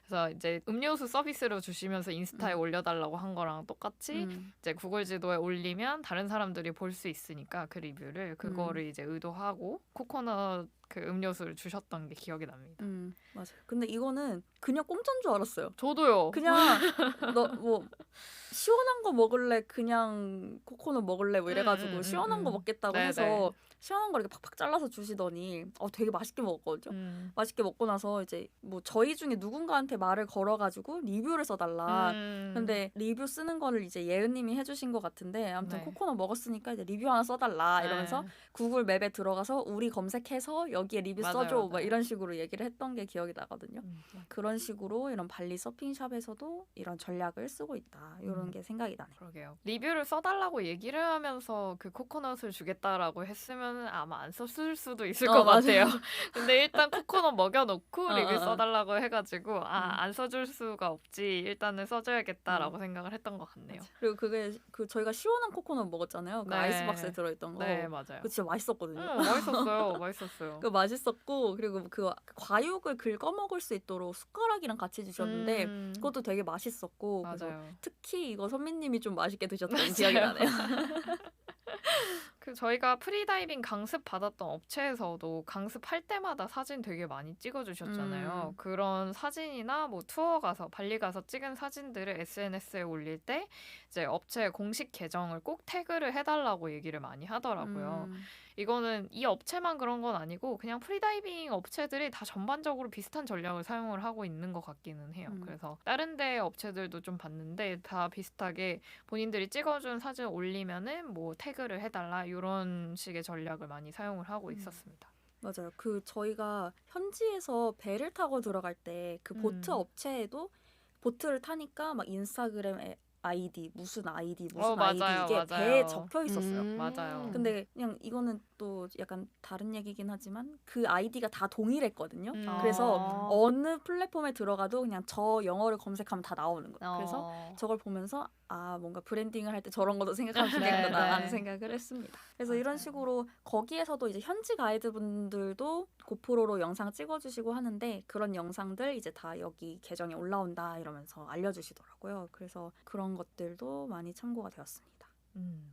그래서 이제 음료수 서비스로 주시면서 인스타에 올려달라고 한 거랑 똑같이 이제 구글 지도에 올리면 다른 사람들이 볼 수 있으니까 그 리뷰를 그거를 이제 의도하고 코코넛 그 음료수를 주셨던 게 기억이 납니다. 맞아요. 근데 이거는 그냥 공짜인 줄 알았어요. 저도요. 그냥 너 뭐 시원한 거 먹을래? 그냥 코코넛 먹을래? 뭐 이래가지고 시원한 거 먹겠다고 네네. 해서 시원한 거 이렇게 팍팍 잘라서 주시더니 되게 맛있게 먹었거든요. 맛있게 먹고 나서 이제 뭐 저희 중에 누군가한테 말을 걸어가지고 리뷰를 써달라. 근데 리뷰 쓰는 거를 이제 예은님이 해주신 것 같은데 아무튼 네. 코코넛 먹었으니까 이제 리뷰 하나 써달라 이러면서 구글 맵에 들어가서 우리 검색해서 여기에 리뷰 맞아요, 써줘 막 맞아요. 이런 식으로 얘기를 했던 게 기억이 나거든요. 그런 식으로 이런 발리 서핑샵에서도 이런 전략을 쓰고 있다. 이런 게 생각이 나네요. 그러게요. 리뷰를 써달라고 얘기를 하면서 그 코코넛을 주겠다라고 했으면 아마 안 썼을 수도 있을 것 맞아요. 같아요. 근데 일단 코코넛 먹여놓고 리뷰 어. 써달라고 해가지고 안 써줄 수가 없지. 일단은 써줘야겠다라고 생각을 했던 것 같네요. 그리고 그게 저희가 시원한 코코넛 먹었잖아요. 그 네. 아이스박스에 들어있던 거. 네, 맞아요. 그거 진짜 맛있었거든요. 맛있었어요. 맛있었어요. 그 맛있었고 그리고 그 과육을 긁어 먹을 수 있도록 숟가락이랑 같이 주셨는데 그것도 되게 맛있었고 그래서 맞아요. 특히 이거 선미님이 좀 맛있게 드셨던 기억이 나네요. 저희가 프리다이빙 강습 받았던 업체에서도 강습할 때마다 사진 되게 많이 찍어주셨잖아요. 그런 사진이나 뭐 투어 가서 발리 가서 찍은 사진들을 SNS에 올릴 때 이제 업체 공식 계정을 꼭 태그를 해달라고 얘기를 많이 하더라고요. 이거는 이 업체만 그런 건 아니고 그냥 프리다이빙 업체들이 다 전반적으로 비슷한 전략을 사용을 하고 있는 것 같기는 해요. 그래서 다른 데 업체들도 좀 봤는데 다 비슷하게 본인들이 찍어준 사진 올리면은 뭐 태그를 해달라 이런 식의 전략을 많이 사용을 하고 있었습니다. 맞아요. 저희가 현지에서 배를 타고 들어갈 때 그 보트 업체에도 보트를 타니까 막 인스타그램 아이디 무슨 아이디 무슨 아이디 맞아요, 이게 맞아요. 배에 적혀 있었어요. 맞아요. 근데 그냥 이거는 또 약간 다른 얘기긴 하지만 그 아이디가 다 동일했거든요. 그래서 어느 플랫폼에 들어가도 그냥 저 영어를 검색하면 다 나오는 거예요. 그래서 저걸 보면서 뭔가 브랜딩을 할 때 저런 것도 생각하면 좋겠구나 라는 생각을 했습니다. 그래서 이런 식으로 거기에서도 이제 현지 가이드분들도 고프로로 영상 찍어주시고 하는데 그런 영상들 이제 다 여기 계정에 올라온다 이러면서 알려주시더라고요. 그래서 그런 것들도 많이 참고가 되었습니다.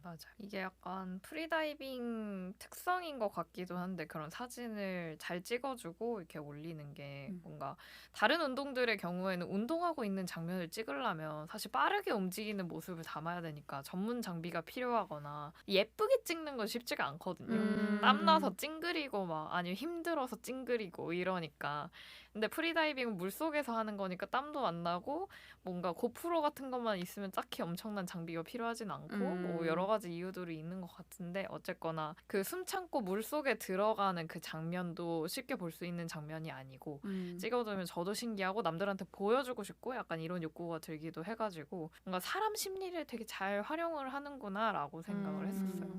맞아요. 이게 약간 프리다이빙 특성인 것 같기도 한데 그런 사진을 잘 찍어주고 이렇게 올리는 게 뭔가 다른 운동들의 경우에는 운동하고 있는 장면을 찍으려면 사실 빠르게 움직이는 모습을 담아야 되니까 전문 장비가 필요하거나 예쁘게 찍는 건 쉽지가 않거든요. 땀나서 찡그리고 막 아니면 힘들어서 찡그리고 이러니까. 근데 프리다이빙은 물속에서 하는 거니까 땀도 안 나고 뭔가 고프로 같은 것만 있으면 딱히 엄청난 장비가 필요하진 않고 뭐 여러 가지 이유들이 있는 것 같은데 어쨌거나 그 숨 참고 물속에 들어가는 그 장면도 쉽게 볼 수 있는 장면이 아니고 찍어두면 저도 신기하고 남들한테 보여주고 싶고 약간 이런 욕구가 들기도 해가지고 뭔가 사람 심리를 되게 잘 활용을 하는구나라고 생각을 했었어요.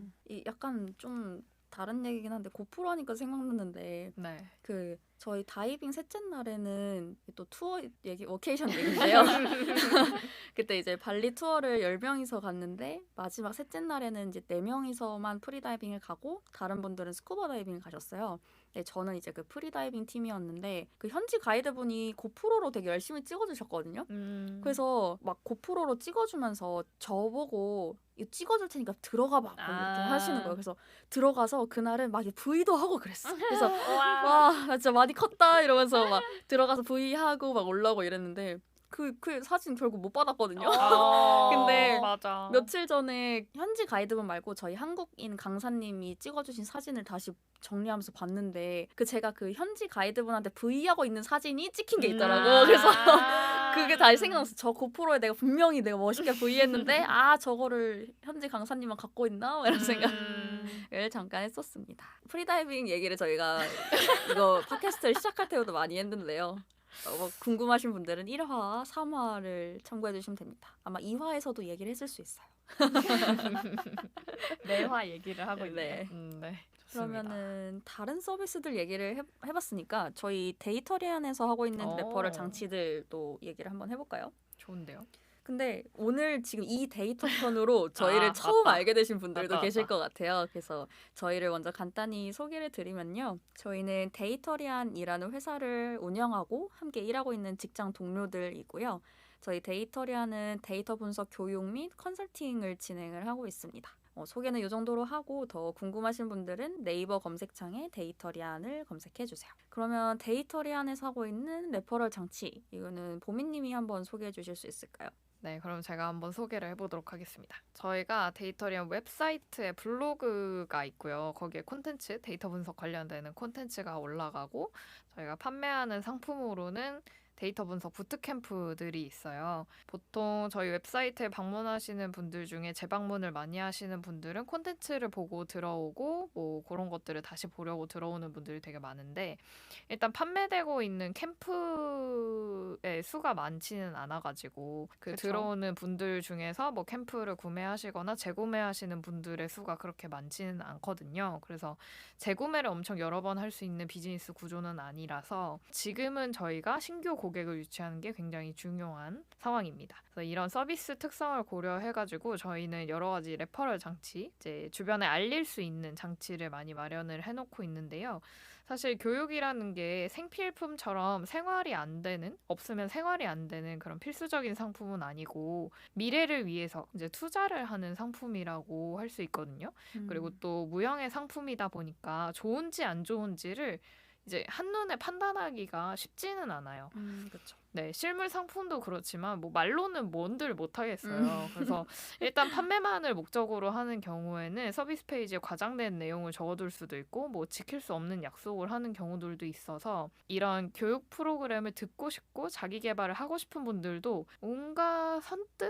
약간 좀 다른 얘기긴 한데 고프로 하니까 생각났는데 네. 그 저희 다이빙 셋째 날에는 또 투어 얘기, 워케이션 얘기인데요. 그때 이제 발리 투어를 10명이서 갔는데 마지막 셋째 날에는 이제 4명이서만 프리다이빙을 가고 다른 분들은 스쿠버 다이빙을 가셨어요. 네, 저는 이제 그 프리다이빙 팀이었는데 그 현지 가이드분이 고프로로 되게 열심히 찍어주셨거든요. 그래서 막 고프로로 찍어주면서 저보고 이거 찍어줄 테니까 들어가 봐 이렇게 하시는 거예요. 그래서 들어가서 그날은 막 V도 하고 그랬어. 그래서 와, 나 진짜 많이 컸다 이러면서 막 들어가서 V 하고 막 올라오고 이랬는데 그 사진 결국 못 받았거든요. 근데 맞아. 며칠 전에 현지 가이드분 말고 저희 한국인 강사님이 찍어주신 사진을 다시 정리하면서 봤는데 제가 그 현지 가이드분한테 V하고 있는 사진이 찍힌 게 있더라고요. 그래서 그게 다시 생각났어. 저 고프로에 내가 분명히 내가 멋있게 V했는데 저거를 현지 강사님만 갖고 있나? 이런 생각을 잠깐 했었습니다. 프리다이빙 얘기를 저희가 이거 팟캐스트를 시작할 때부터 많이 했는데요. 뭐 궁금하신 분들은 1화, 3화를 참고해 주시면 됩니다. 아마 2화에서도 얘기를 했을 수 있어요. 매화 얘기를 하고 네. 있네. 네. 좋습니다. 그러면은 다른 서비스들 얘기를 해봤으니까 저희 데이터리안에서 하고 있는 레퍼럴 장치들도 얘기를 한번 해볼까요? 좋은데요? 근데 오늘 지금 이 데이터 편으로 저희를 처음 맞다. 알게 되신 분들도 맞다. 계실 것 같아요. 그래서 저희를 먼저 간단히 소개를 드리면요. 저희는 데이터리안이라는 회사를 운영하고 함께 일하고 있는 직장 동료들이고요. 저희 데이터리안은 데이터 분석 교육 및 컨설팅을 진행을 하고 있습니다. 소개는 이 정도로 하고 더 궁금하신 분들은 네이버 검색창에 데이터리안을 검색해주세요. 그러면 데이터리안에서 하고 있는 레퍼럴 장치, 이거는 보미님이 한번 소개해 주실 수 있을까요? 네, 그럼 제가 한번 소개를 해보도록 하겠습니다. 저희가 데이터리안 웹사이트에 블로그가 있고요. 거기에 콘텐츠, 데이터 분석 관련되는 콘텐츠가 올라가고 저희가 판매하는 상품으로는 데이터 분석 부트캠프들이 있어요. 보통 저희 웹사이트에 방문하시는 분들 중에 재방문을 많이 하시는 분들은 콘텐츠를 보고 들어오고 뭐 그런 것들을 다시 보려고 들어오는 분들이 되게 많은데 일단 판매되고 있는 캠프의 수가 많지는 않아가지고 그쵸. 들어오는 분들 중에서 뭐 캠프를 구매하시거나 재구매하시는 분들의 수가 그렇게 많지는 않거든요. 그래서 재구매를 엄청 여러 번 할 수 있는 비즈니스 구조는 아니라서 지금은 저희가 신규 고객을 유치하는 게 굉장히 중요한 상황입니다. 그래서 이런 서비스 특성을 고려해가지고 저희는 여러 가지 레퍼럴 장치, 이제 주변에 알릴 수 있는 장치를 많이 마련을 해놓고 있는데요. 사실 교육이라는 게 생필품처럼 생활이 안 되는, 없으면 생활이 안 되는 그런 필수적인 상품은 아니고 미래를 위해서 이제 투자를 하는 상품이라고 할 수 있거든요. 그리고 또 무형의 상품이다 보니까 좋은지 안 좋은지를 이제 한눈에 판단하기가 쉽지는 않아요. 그렇죠. 네, 실물 상품도 그렇지만 뭐 말로는 뭔들 못 하겠어요. 그래서 일단 판매만을 목적으로 하는 경우에는 서비스 페이지에 과장된 내용을 적어둘 수도 있고 뭐 지킬 수 없는 약속을 하는 경우들도 있어서 이런 교육 프로그램을 듣고 싶고 자기 개발을 하고 싶은 분들도 뭔가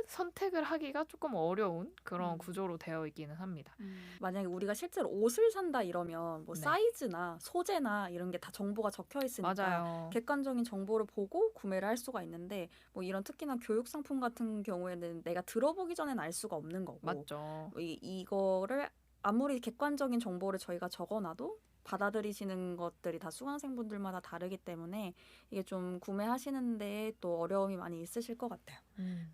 선택을 하기가 조금 어려운 그런 구조로 되어 있기는 합니다. 만약에 우리가 실제로 옷을 산다 이러면 뭐 네. 사이즈나 소재나 이런 게 다 정보가 적혀 있으니까 맞아요. 객관적인 정보를 보고 구매를 할 수가 있는데 뭐 이런 특히나 교육 상품 같은 경우에는 내가 들어보기 전엔 알 수가 없는 거고 맞죠. 이거를 아무리 객관적인 정보를 저희가 적어놔도 받아들이시는 것들이 다 수강생분들마다 다르기 때문에 이게 좀 구매하시는데 또 어려움이 많이 있으실 것 같아요.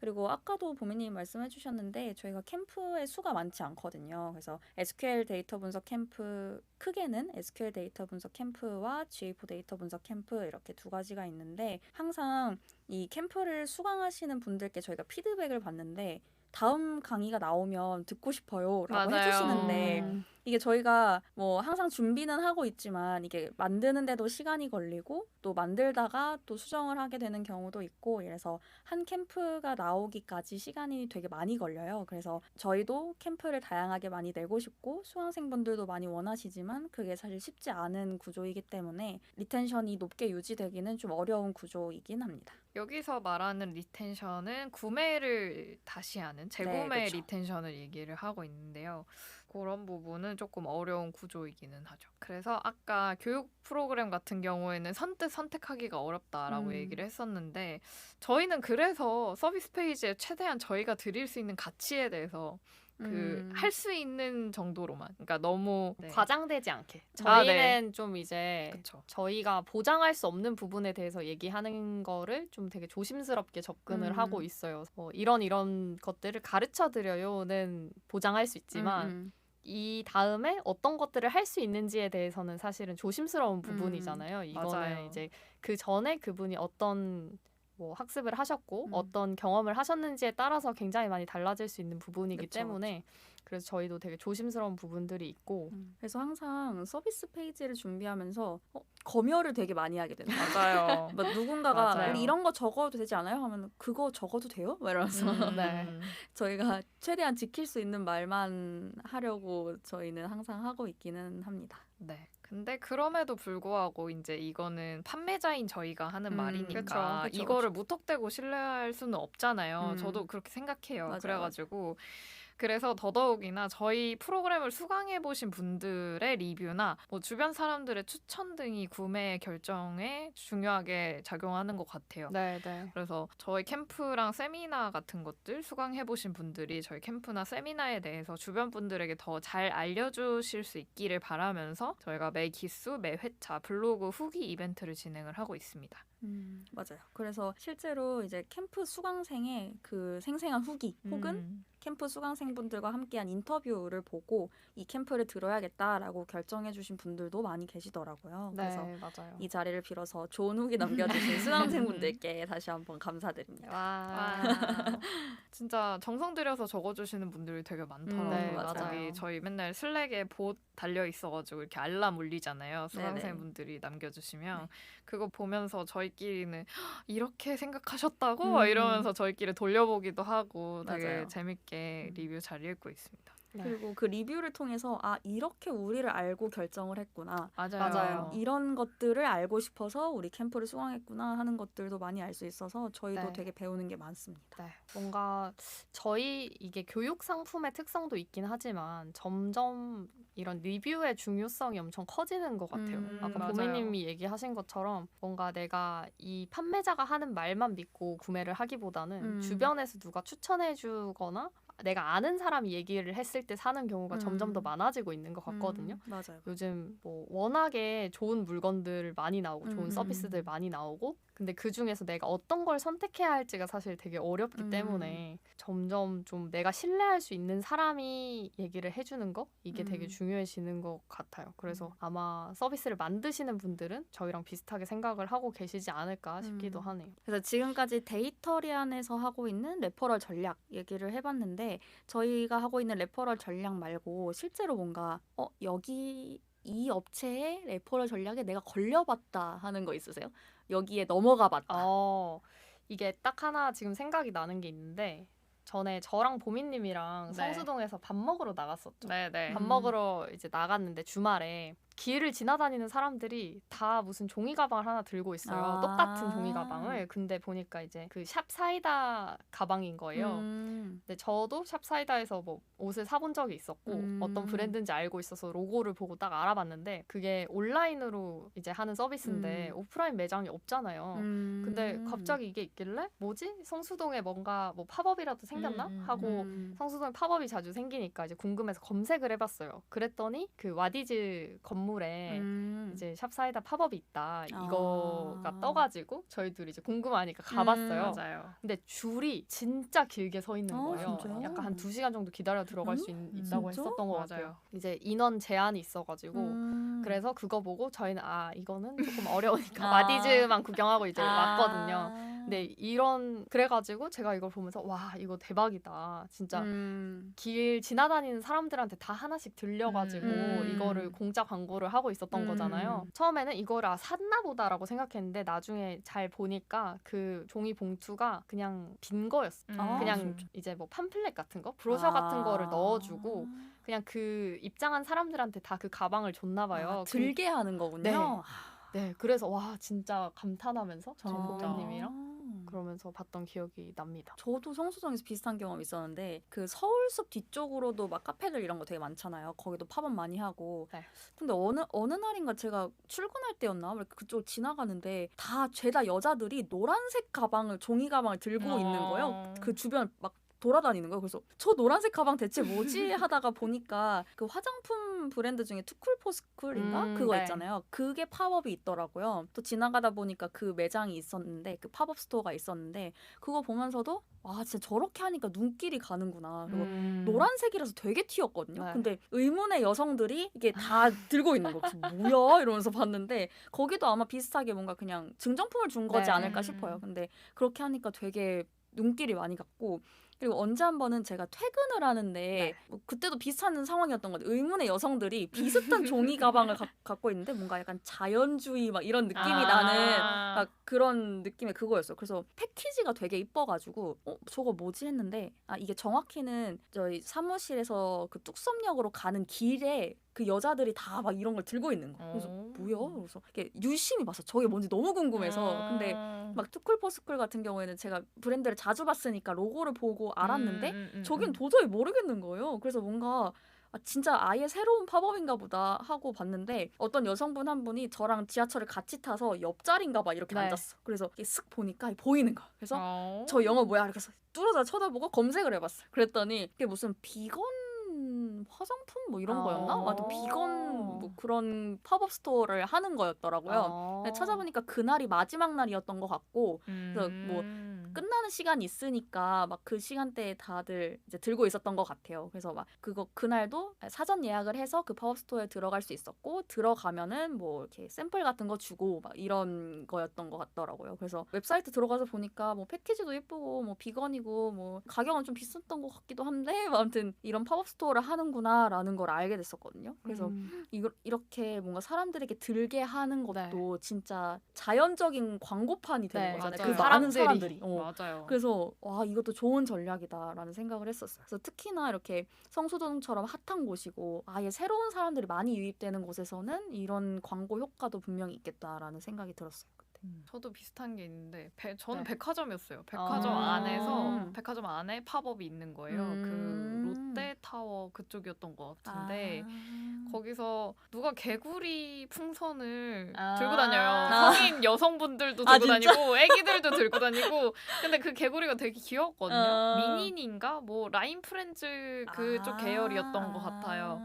그리고 아까도 보미님 말씀해 주셨는데 저희가 캠프의 수가 많지 않거든요. 그래서 SQL 데이터 분석 캠프, 크게는 SQL 데이터 분석 캠프와 GA4 데이터 분석 캠프 이렇게 두 가지가 있는데 항상 이 캠프를 수강하시는 분들께 저희가 피드백을 받는데 다음 강의가 나오면 듣고 싶어요 라고 맞아요. 해주시는데 이게 저희가 뭐 항상 준비는 하고 있지만 이게 만드는데도 시간이 걸리고 또 만들다가 또 수정을 하게 되는 경우도 있고 이래서 한 캠프가 나오기까지 시간이 되게 많이 걸려요. 그래서 저희도 캠프를 다양하게 많이 내고 싶고 수강생분들도 많이 원하시지만 그게 사실 쉽지 않은 구조이기 때문에 리텐션이 높게 유지되기는 좀 어려운 구조이긴 합니다. 여기서 말하는 리텐션은 구매를 다시 하는 재구매 그쵸. 리텐션을 얘기를 하고 있는데요. 그런 부분은 조금 어려운 구조이기는 하죠. 그래서 아까 교육 프로그램 같은 경우에는 선택하기가 어렵다라고 얘기를 했었는데 저희는 그래서 서비스 페이지에 최대한 저희가 드릴 수 있는 가치에 대해서 그 할 수 있는 정도로만. 그러니까 너무 네. 과장되지 않게. 아, 저희는 네. 좀 이제 그쵸. 저희가 보장할 수 없는 부분에 대해서 얘기하는 거를 좀 되게 조심스럽게 접근을 하고 있어요. 이런 것들을 가르쳐 드려요는 보장할 수 있지만 이 다음에 어떤 것들을 할 수 있는지에 대해서는 사실은 조심스러운 부분이잖아요. 이거는 맞아요. 이제 그 전에 그분이 어떤 뭐 학습을 하셨고 어떤 경험을 하셨는지에 따라서 굉장히 많이 달라질 수 있는 부분이기 그쵸, 때문에 그래서 저희도 되게 조심스러운 부분들이 있고 그래서 항상 서비스 페이지를 준비하면서 검열을 되게 많이 하게 되는 거예요. 맞아요. 뭐 누군가가 맞아요. 우리 이런 거 적어도 되지 않아요? 하면 그거 적어도 돼요? 막 이러면서 네. 저희가 최대한 지킬 수 있는 말만 하려고 저희는 항상 하고 있기는 합니다. 네. 근데 그럼에도 불구하고 이제 이거는 판매자인 저희가 하는 말이니까 그쵸, 이거를 무턱대고 신뢰할 수는 없잖아요. 저도 그렇게 생각해요. 맞아요, 그래가지고 그래서 더더욱이나 저희 프로그램을 수강해 보신 분들의 리뷰나 뭐 주변 사람들의 추천 등이 구매 결정에 중요하게 작용하는 것 같아요. 네, 네. 그래서 저희 캠프랑 세미나 같은 것들 수강해 보신 분들이 저희 캠프나 세미나에 대해서 주변 분들에게 더 잘 알려주실 수 있기를 바라면서 저희가 매 기수, 매 회차 블로그 후기 이벤트를 진행을 하고 있습니다. 맞아요. 그래서 실제로 이제 캠프 수강생의 그 생생한 후기 혹은 캠프 수강생분들과 함께한 인터뷰를 보고 이 캠프를 들어야겠다라고 결정해주신 분들도 많이 계시더라고요. 네, 그래서 맞아요. 이 자리를 빌어서 좋은 후기 남겨주신 수강생분들께 다시 한번 감사드립니다. 와. 진짜 정성 들여서 적어주시는 분들이 되게 많더라고요. 네, 맞아요. 거기 저희 맨날 슬랙에 봇 달려 있어가지고 이렇게 알람 울리잖아요. 수강생분들이 남겨주시면 그거 보면서 저희끼리는 이렇게 생각하셨다고 막 이러면서 저희끼리 돌려보기도 하고 되게 맞아요. 재밌게 리뷰 잘 읽고 있습니다. 네. 그리고 그 리뷰를 통해서 이렇게 우리를 알고 결정을 했구나. 맞아요. 이런 것들을 알고 싶어서 우리 캠프를 수강했구나 하는 것들도 많이 알 수 있어서 저희도 네. 되게 배우는 게 많습니다. 네, 뭔가 저희 이게 교육 상품의 특성도 있긴 하지만 점점 이런 리뷰의 중요성이 엄청 커지는 것 같아요. 아까 맞아요. 보미님이 얘기하신 것처럼 뭔가 내가 이 판매자가 하는 말만 믿고 구매를 하기보다는 주변에서 누가 추천해주거나 내가 아는 사람이 얘기를 했을 때 사는 경우가 점점 더 많아지고 있는 것 같거든요. 맞아요. 요즘 뭐 워낙에 좋은 물건들 많이 나오고 좋은 서비스들 많이 나오고 근데 그 중에서 내가 어떤 걸 선택해야 할지가 사실 되게 어렵기 때문에 점점 좀 내가 신뢰할 수 있는 사람이 얘기를 해주는 거 이게 되게 중요해지는 것 같아요. 그래서 아마 서비스를 만드시는 분들은 저희랑 비슷하게 생각을 하고 계시지 않을까 싶기도 하네요. 그래서 지금까지 데이터리안에서 하고 있는 레퍼럴 전략 얘기를 해봤는데 저희가 하고 있는 레퍼럴 전략 말고 실제로 뭔가 여기 이 업체의 레퍼럴 전략에 내가 걸려봤다 하는 거 있으세요? 여기에 넘어가 봤다. 이게 딱 하나 지금 생각이 나는 게 있는데 전에 저랑 보미님이랑 네. 성수동에서 밥 먹으러 나갔었죠. 네네. 밥 먹으러 이제 나갔는데 주말에 길을 지나다니는 사람들이 다 무슨 종이 가방을 하나 들고 있어요. 똑같은 종이 가방을. 근데 보니까 이제 그 샵 사이다 가방인 거예요. 근데 저도 샵 사이다에서 뭐 옷을 사본 적이 있었고 어떤 브랜드인지 알고 있어서 로고를 보고 딱 알아봤는데 그게 온라인으로 이제 하는 서비스인데 오프라인 매장이 없잖아요. 근데 갑자기 이게 있길래 뭐지? 성수동에 뭔가 뭐 팝업이라도 생겼나? 하고 성수동에 팝업이 자주 생기니까 이제 궁금해서 검색을 해봤어요. 그랬더니 그 와디즈 건물에 이제 샵사이다 팝업이 있다. 이거가 떠가지고 저희들이 이제 궁금하니까 가봤어요. 맞아요. 근데 줄이 진짜 길게 서 있는 거예요. 진짜요? 약간 한 2시간 정도 기다려 들어갈 수 있다고 진짜? 했었던 것 맞아요. 같아요. 이제 인원 제한이 있어가지고 그래서 그거 보고 저희는 이거는 조금 어려우니까 와디즈만 구경하고 이제 왔거든요. 근데 그래가지고 제가 이걸 보면서 와 이거 대박이다. 진짜 길 지나다니는 사람들한테 다 하나씩 들려가지고 이거를 공짜 광고를 하고 있었던 거잖아요. 처음에는 이거를 샀나 보다라고 생각했는데 나중에 잘 보니까 그 종이 봉투가 그냥 빈 거였어. 그냥 이제 뭐 팜플렛 같은 거, 브로셔 같은 거를 넣어주고 그냥 그 입장한 사람들한테 다 그 가방을 줬나 봐요. 들게 하는 거군요. 네, 그래서 와 진짜 감탄하면서 저 진짜. 보미님이랑 그러면서 봤던 기억이 납니다. 저도 성수동에서 비슷한 경험이 있었는데 그 서울숲 뒤쪽으로도 막 카페들 이런 거 되게 많잖아요. 거기도 팝업 많이 하고. 네. 근데 어느 날인가 제가 출근할 때였나? 그쪽 지나가는데 다 죄다 여자들이 노란색 가방을 종이 가방을 들고 있는 거예요. 그 주변 막 돌아다니는 거예요. 그래서 저 노란색 가방 대체 뭐지 하다가 보니까 그 화장품 브랜드 중에 투쿨포스쿨인가 그거 네. 있잖아요. 그게 팝업이 있더라고요. 또 지나가다 보니까 그 매장이 있었는데 그 팝업 스토어가 있었는데 그거 보면서도 와 진짜 저렇게 하니까 눈길이 가는구나. 그리고 노란색이라서 되게 튀었거든요. 네. 근데 의문의 여성들이 이게 다 들고 있는 거. 그래서 뭐야 이러면서 봤는데 거기도 아마 비슷하게 뭔가 그냥 증정품을 준 거지 네. 않을까 싶어요. 근데 그렇게 하니까 되게 눈길이 많이 갔고 그리고 언제 한 번은 제가 퇴근을 하는데 네. 뭐 그때도 비슷한 상황이었던 것 같아요. 의문의 여성들이 비슷한 종이 가방을 갖고 있는데 뭔가 약간 자연주의 막 이런 느낌이 나는 막 그런 느낌의 그거였어요. 그래서 패키지가 되게 이뻐가지고 저거 뭐지 했는데 이게 정확히는 저희 사무실에서 그 뚝섬역으로 가는 길에 그 여자들이 다 막 이런 걸 들고 있는 거. 그래서 뭐야? 그래서 이게 유심히 봤어. 저게 뭔지 너무 궁금해서. 근데 막 투쿨포스쿨 같은 경우에는 제가 브랜드를 자주 봤으니까 로고를 보고 알았는데 저긴 도저히 모르겠는 거예요. 그래서 뭔가 진짜 아예 새로운 팝업인가 보다 하고 봤는데 어떤 여성분 한 분이 저랑 지하철을 같이 타서 옆자리인가 봐 이렇게 네. 앉았어. 그래서 이게 슥 보니까 보이는 거야. 그래서 저 영어 뭐야? 그래서 뚫어져 쳐다보고 검색을 해봤어요. 그랬더니 이게 무슨 비건 화장품 뭐 이런 거였나? 또 비건 뭐 그런 팝업 스토어를 하는 거였더라고요. 찾아보니까 그날이 마지막 날이었던 것 같고 그래서 뭐 끝나는 시간이 있으니까 막 그 시간대에 다들 이제 들고 있었던 것 같아요. 그래서 막 그날도 사전 예약을 해서 그 팝업 스토어에 들어갈 수 있었고 들어가면은 뭐 이렇게 샘플 같은 거 주고 막 이런 거였던 것 같더라고요. 그래서 웹사이트 들어가서 보니까 뭐 패키지도 예쁘고 뭐 비건이고 뭐 가격은 좀 비쌌던 것 같기도 한데 뭐 아무튼 이런 팝업 스토어를 하는구나라는 걸 알게 됐었거든요. 그래서 이렇게 뭔가 사람들에게 들게 하는 것도 진짜 자연적인 광고판이 되는 네, 거잖아요. 맞아요. 그 많은 사람들이. 맞아요. 그래서 와 이것도 좋은 전략이다라는 생각을 했었어요. 그래서 특히나 이렇게 성수동처럼 핫한 곳이고 아예 새로운 사람들이 많이 유입되는 곳에서는 이런 광고 효과도 분명히 있겠다라는 생각이 들었어요. 그때. 저도 비슷한 게 있는데 저는 네. 백화점이었어요. 백화점 안에서 음. 백화점 안에 팝업이 있는 거예요. 그 롯데타워 그쪽이었던 것 같은데 거기서 누가 개구리 풍선을 들고 다녀요. 성인 여성분들도 들고 다니고 애기들도 들고 다니고 근데 그 개구리가 되게 귀여웠거든요. 미닌인가? 뭐 라인 프렌즈 그쪽 계열이었던 것 같아요.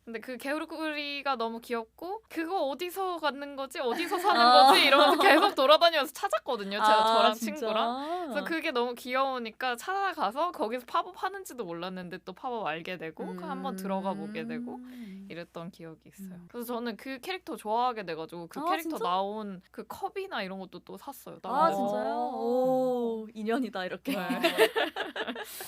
근데 그 개구리가 너무 귀엽고 그거 어디서 갖는 거지? 어디서 사는 거지? 이러면서 계속 돌아다니면서 찾았거든요. 저랑 친구랑. 그래서 그게 너무 귀여우니까 찾아가서 거기서 팝업 하는지도 몰랐는데 또 팝업 알게 되고 한번 들어가 보게 되고 이랬던 기억이 있어요. 그래서 저는 그 캐릭터 좋아하게 돼가지고 그 캐릭터 진짜? 나온 그 컵이나 이런 것도 또 샀어요. 진짜요? 오 인연이다 이렇게.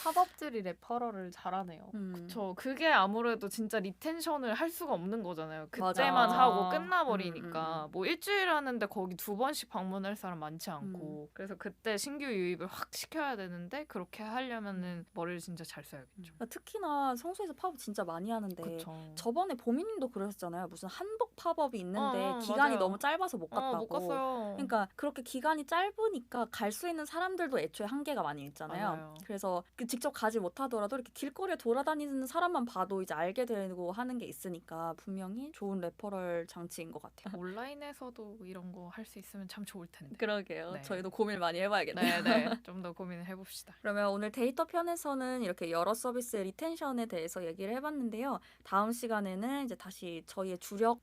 팝업들이 레퍼럴을 잘하네요. 그쵸. 그게 아무래도 진짜 리텐션을 할 수가 없는 거잖아요. 맞아. 그때만 하고 끝나버리니까. 뭐 일주일 하는데 거기 2번씩 방문할 사람 많지 않고. 그래서 그때 신규 유입을 확 시켜야 되는데 그렇게 하려면은 머리를 진짜 잘 써야겠죠. 특히나 성수에서 팝업 진짜 많이 하는데 그쵸. 저번에 보미님도 그러셨잖아요. 무슨 한복 팝업이 있는데 기간이 맞아요. 너무 짧아서 못 갔다고. 못 갔어요. 그러니까 그렇게 기간이 짧으니까 갈 수 있는 사람들도 애초에 한계가 많이 있잖아요. 맞아요. 그래서 직접 가지 못하더라도 이렇게 길거리에 돌아다니는 사람만 봐도 이제 알게 되고 하는 게 있으니까 분명히 좋은 레퍼럴 장치인 것 같아요. 온라인에서도 이런 거 할 수 있으면 참 좋을 텐데. 그러게요. 네. 저희도 고민 많이 해봐야겠네요. 네. 좀 더 고민을 해봅시다. 그러면 오늘 데이터 편에서는 이렇게 여러 서비스의 리텐션에 대해서 얘기를 해봤는데요. 다음 시간에는 이제 다시 저희의 주력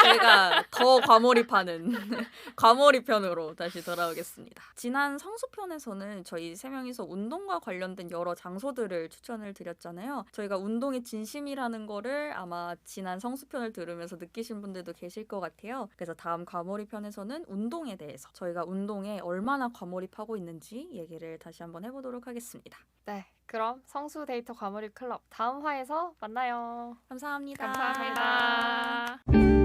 저희가 더 과몰입하는 과몰입편으로 다시 돌아오겠습니다. 지난 성수편에서는 저희 3명이서 운동과 관련된 여러 장소들을 추천을 드렸잖아요. 저희가 운동이 진심이라는 거를 아마 지난 성수편을 들으면서 느끼신 분들도 계실 것 같아요. 그래서 다음 과몰입편에서는 운동에 대해서 저희가 운동에 얼마나 과몰입하고 있는지 얘기를 다시 한번 해보도록 하겠습니다. 네, 그럼 성수 데이터 과몰입 클럽 다음 화에서 만나요. 감사합니다. 감사합니다.